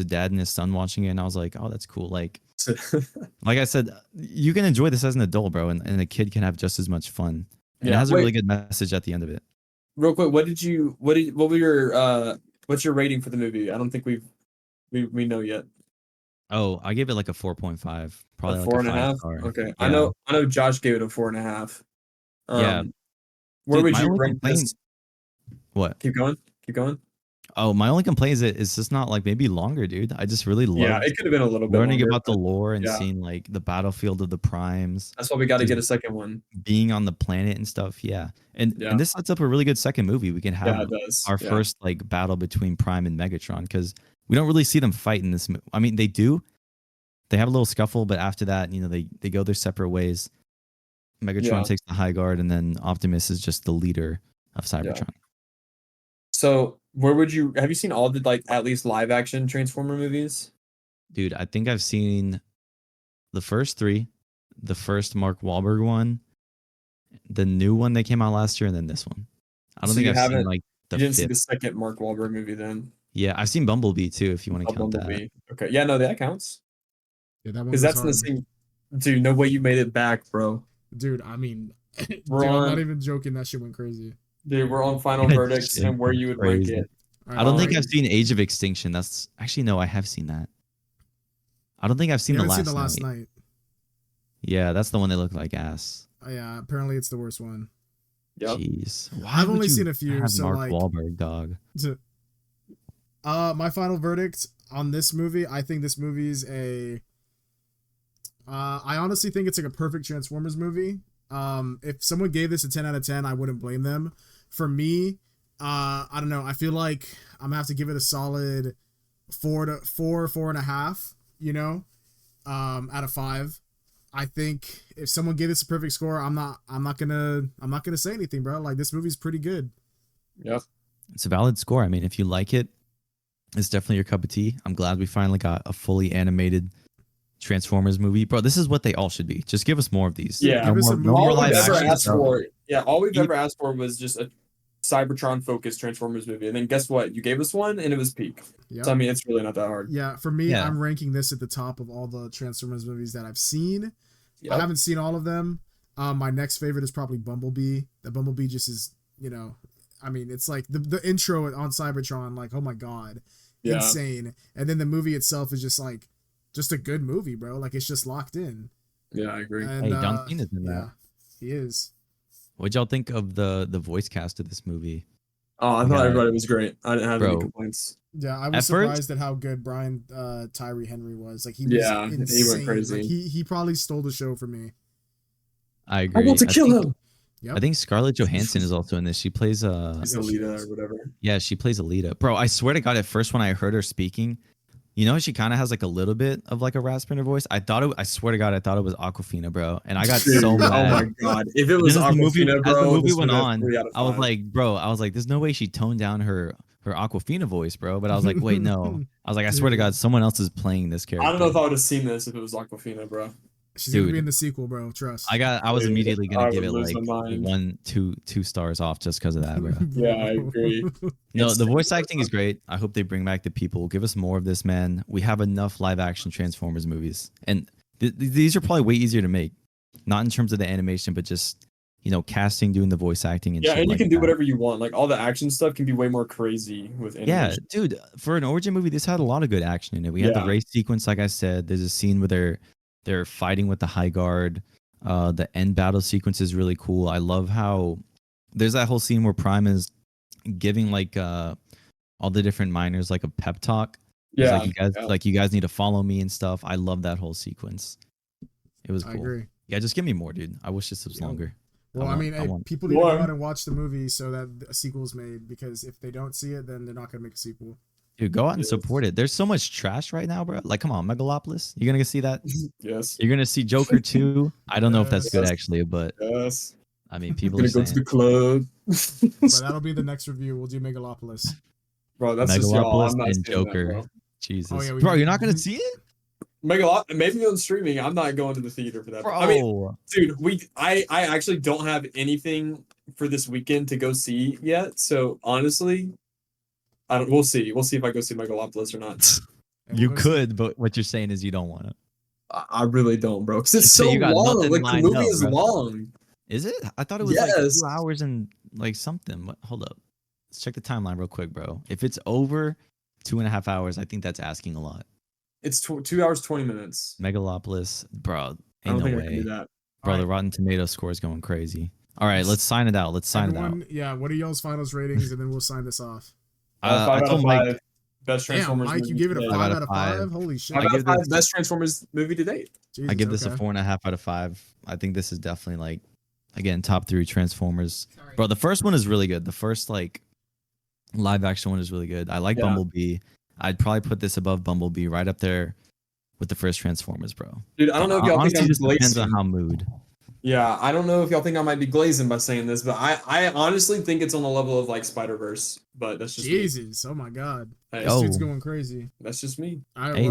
dad and his son watching it, and I was like, oh, that's cool. Like I said, you can enjoy this as an adult, bro, and a kid can have just as much fun. And it has a really good message at the end of it. Real quick, what were your what's your rating for the movie? I don't think we know yet. Oh, I gave it like a 4.5, probably A like 4.5. star. Okay, Yeah. I know. Josh gave it a 4.5. Yeah. Where Dude, would you rank this? What? Keep going. Oh, my only complaint is it's just not like maybe longer, dude. I just really love Yeah, it could have been a little bit learning longer, about the but lore and yeah. seeing like the battlefield of the primes, That's why we got to Just get a second one. being on the planet and stuff. Yeah. And this sets up a really good second movie. We can Yeah, have it does. our Yeah. first like battle between Prime and Megatron because we don't really see them fight in this movie. I mean, they do. They have a little scuffle, but after that, they go their separate ways. Megatron takes the high guard, and then Optimus is just the leader of Cybertron. So, have you seen all the like at least live action Transformer movies? Dude, I think I've seen the first 3, the first Mark Wahlberg one, the new one that came out last year, and then this one. I don't think I've seen like the You didn't see fifth. the second Mark Wahlberg movie then? Yeah, I've seen Bumblebee too, if you want to count that. Okay, yeah, no, that counts. Yeah, that one Because was that's in the hard. same. Dude, no way you made it back, bro. Dude, I mean, dude, We're I'm on- not even joking. That shit went crazy. Dude, we're on final That verdicts shit and where you would rank crazy. it. I don't think I've seen Age of Extinction. That's actually no, I have seen that. I don't think I've seen You the haven't last, seen the last night. Yeah, that's the one that looked like ass. Yeah, apparently it's the worst one. Yep. Jeez, why I've would only you seen a few, have so Mark like, Wahlberg, dog. My final verdict on this movie, I think this movie's I honestly think it's like a perfect Transformers movie. If someone gave this a 10 out of 10, I wouldn't blame them. For me, I don't know. I feel like I'm gonna have to give it a solid 4.5, out of 5. I think if someone gave this a perfect score, I'm not gonna say anything, bro. Like, this movie's pretty good. Yep. It's a valid score. I mean, if you like it, it's definitely your cup of tea. I'm glad we finally got a fully animated Transformers movie, bro. This is what they all should be. Just give us more of these. Yeah. Give us a movie. All live we've ever action asked stuff. for, all we've ever asked for was just a Cybertron focused Transformers movie. And then guess what? You gave us one and it was peak. Yep. So I mean, it's really not that hard. Yeah, for me, Yeah. I'm ranking this at the top of all the Transformers movies that I've seen. Yep. I haven't seen all of them. My next favorite is probably Bumblebee. The Bumblebee just is, I mean, it's like the intro on Cybertron, like, oh my god, insane. And then the movie itself is just a good movie, bro. Like, it's just locked in. Yeah, I agree. And, Hey, John Cena's in yeah, that. he is. What'd y'all think of the voice cast of this movie? Oh, I thought everybody was great. I didn't have any Bro. complaints. Yeah, I was At surprised first- at how good Tyree Henry was. Like, he was Yeah, he went insane. crazy. Like, he probably stole the show for me. I agree. I want to kill him. Yep. I think Scarlett Johansson is also in this. She plays He's Alita or whatever. Yeah, she plays Alita. Bro, I swear to God, at first when I heard her speaking, she kind of has like a little bit of like a rasp in her voice. I swear to God, I thought it was Aquafina, bro. And I got Dude, so mad. Oh my god! If it was As the movie, Aquafina, bro, as the movie this went would have on, 3 out of I was 5. like, bro, there's no way she toned down her Aquafina voice, bro. But I was like, wait, no. I was like, I swear to God, someone else is playing this character. I don't know if I would have seen this if it was Aquafina, bro. She's gonna be Dude. in the sequel, bro. Trust. I was Dude, immediately I gonna give would it lose like my mind. two stars off just because of that, bro. Yeah, I agree. No, the It's- voice acting is great. I hope they bring back the people. Give us more of this, man. We have enough live action Transformers movies, and these are probably way easier to make. Not in terms of the animation, but just casting, doing the voice acting, and Yeah, shit and you like can do that. whatever you want. Like all the action stuff can be way more crazy with Yeah, animation. dude. For an origin movie, this had a lot of good action in it. We had the Yeah. race sequence, like I said. There's a scene where they're fighting with the High Guard. The end battle sequence is really cool. I love how there's that whole scene where Prime is giving like all the different miners like a pep talk. He's Yeah, like you guys need to follow me and stuff. I love that whole sequence. It was cool. I agree. Yeah, just give me more, dude. I wish this was Yeah. longer. Well, people need to go out and watch the movie so that a sequel's made. Because if they don't see it, then they're not gonna make a sequel. Dude, go out and Yes. support it. There's so much trash right now, bro. Like, come on, Megalopolis. You're gonna see that. Yes. You're gonna see Joker 2. I don't know if that's good Yes. actually, but Yes. I mean, I'm people gonna are go to saying the club. But that'll be the next review. We'll do Megalopolis. Bro, that's just y'all. Megalopolis I'm not and seeing Joker. that, bro. Jesus, Oh, yeah, bro, you're not gonna see it, Maybe on streaming. I'm not going to the theater for that. bro. I mean, dude, I actually don't have anything for this weekend to go see yet. So honestly, we'll see. We'll see if I go see Megalopolis or not. And You we'll go see- could, but what you're saying is you don't want to. I really don't, bro. Because it's You say so you got long. nothing Like the lined movie up, is bro. long. Is it? I thought it was like Yes. 2 hours and like something. Hold up, let's check the timeline real quick, bro. If it's over 2.5 hours, I think that's asking a lot. It's 2 hours 20 minutes. Megalopolis, bro. I Ain't don't no think I can way, do that. bro. The Alright. Rotten Tomato score is going crazy. All right, let's sign it out. Let's sign it out. Everyone, yeah. What are y'all's finals ratings, and then we'll sign this off. 5 I out of told Mike 5. Best Damn, Transformers Mike, movie you gave it a to 5 date. out of 5. Holy shit! 5 I out give of 5. this- Best Transformers movie to date. Jesus, I give this a okay. 4.5 out of 5. I think this is definitely like, again, top 3 Transformers. Bro, the first one is really good. The first like live action one is really good. I like Yeah. Bumblebee. I'd probably put this above Bumblebee, right up there with the first Transformers, bro. Dude, I don't know if y'all think Honestly, I'm just depends on glazing. how mood. Yeah, I don't know if y'all think I might be glazing by saying this, but I honestly think it's on the level of like Spider-Verse. But that's just me. Jesus, oh my god, Hey, this Yo. dude's going crazy. that's just me. Hey,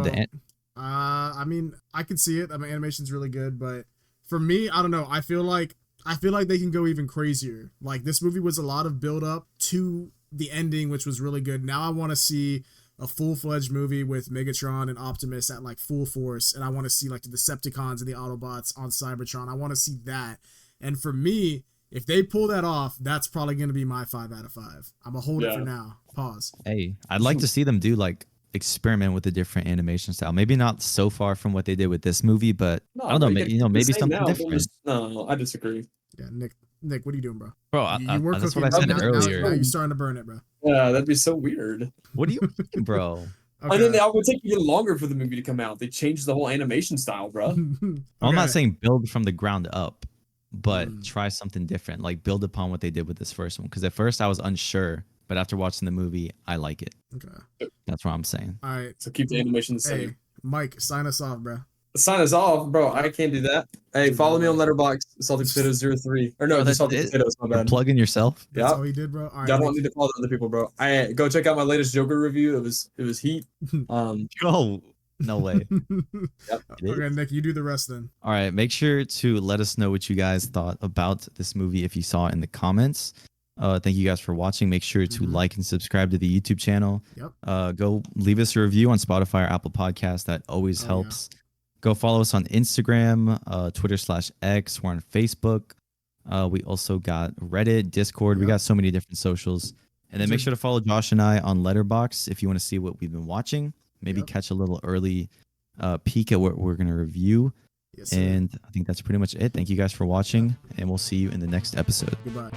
I mean, I can see it. I mean, animation's really good, but for me, I don't know. I feel like they can go even crazier. Like this movie was a lot of build up to the ending, which was really good. Now I want to see a full-fledged movie with Megatron and Optimus at like full force, and I want to see like the Decepticons and the Autobots on Cybertron. I want to see that. And for me, if they pull that off, that's probably going to be my 5 out of 5. I'm gonna hold it for Yeah. now. Pause. Hey, I'd like to see them do like experiment with a different animation style. Maybe not so far from what they did with this movie, but I don't know. Maybe something different. No, I disagree. Yeah, Nick, what are you doing, bro? Bro, You work that's cooking. what I said now, earlier. Now you're starting to burn it, bro. Yeah, that'd be so weird. What do you mean, bro? And then it would take even longer for the movie to come out. They changed the whole animation style, bro. I'm not saying build from the ground up, but Mm. try something different. Like build upon what they did with this first one. Because at first I was unsure, but after watching the movie, I like it. Okay. That's what I'm saying. All right. So keep the animation the same. Hey, Mike, sign us off, bro. Sign us off, bro. I can't do that. Hey, follow me on Letterboxd, Salty Potatoes 03. Or no, Oh, that's Salty it? Potatoes, my You're bad. plugging yourself. That's Yeah. all he did, bro. All right. Y'all don't need to follow other people, bro. I go check out my latest Joker review. It was heat. Oh, no way. Yep. It Okay, is? Nick, you do the rest then. All right. Make sure to let us know what you guys thought about this movie if you saw it in the comments. Thank you guys for watching. Make sure to Mhm. like and subscribe to the YouTube channel. Yep. Go leave us a review on Spotify or Apple Podcasts. That always Oh, yeah. helps. Go follow us on Instagram, Twitter/X. We're on Facebook. We also got Reddit, Discord. We Yep. got so many different socials. And then make Dude. sure to follow Josh and I on Letterboxd if you want to see what we've been watching. Maybe Yep. catch a little early peek at what we're going to review. Yes, sir. And I think that's pretty much it. Thank you guys for watching, and we'll see you in the next episode. Goodbye.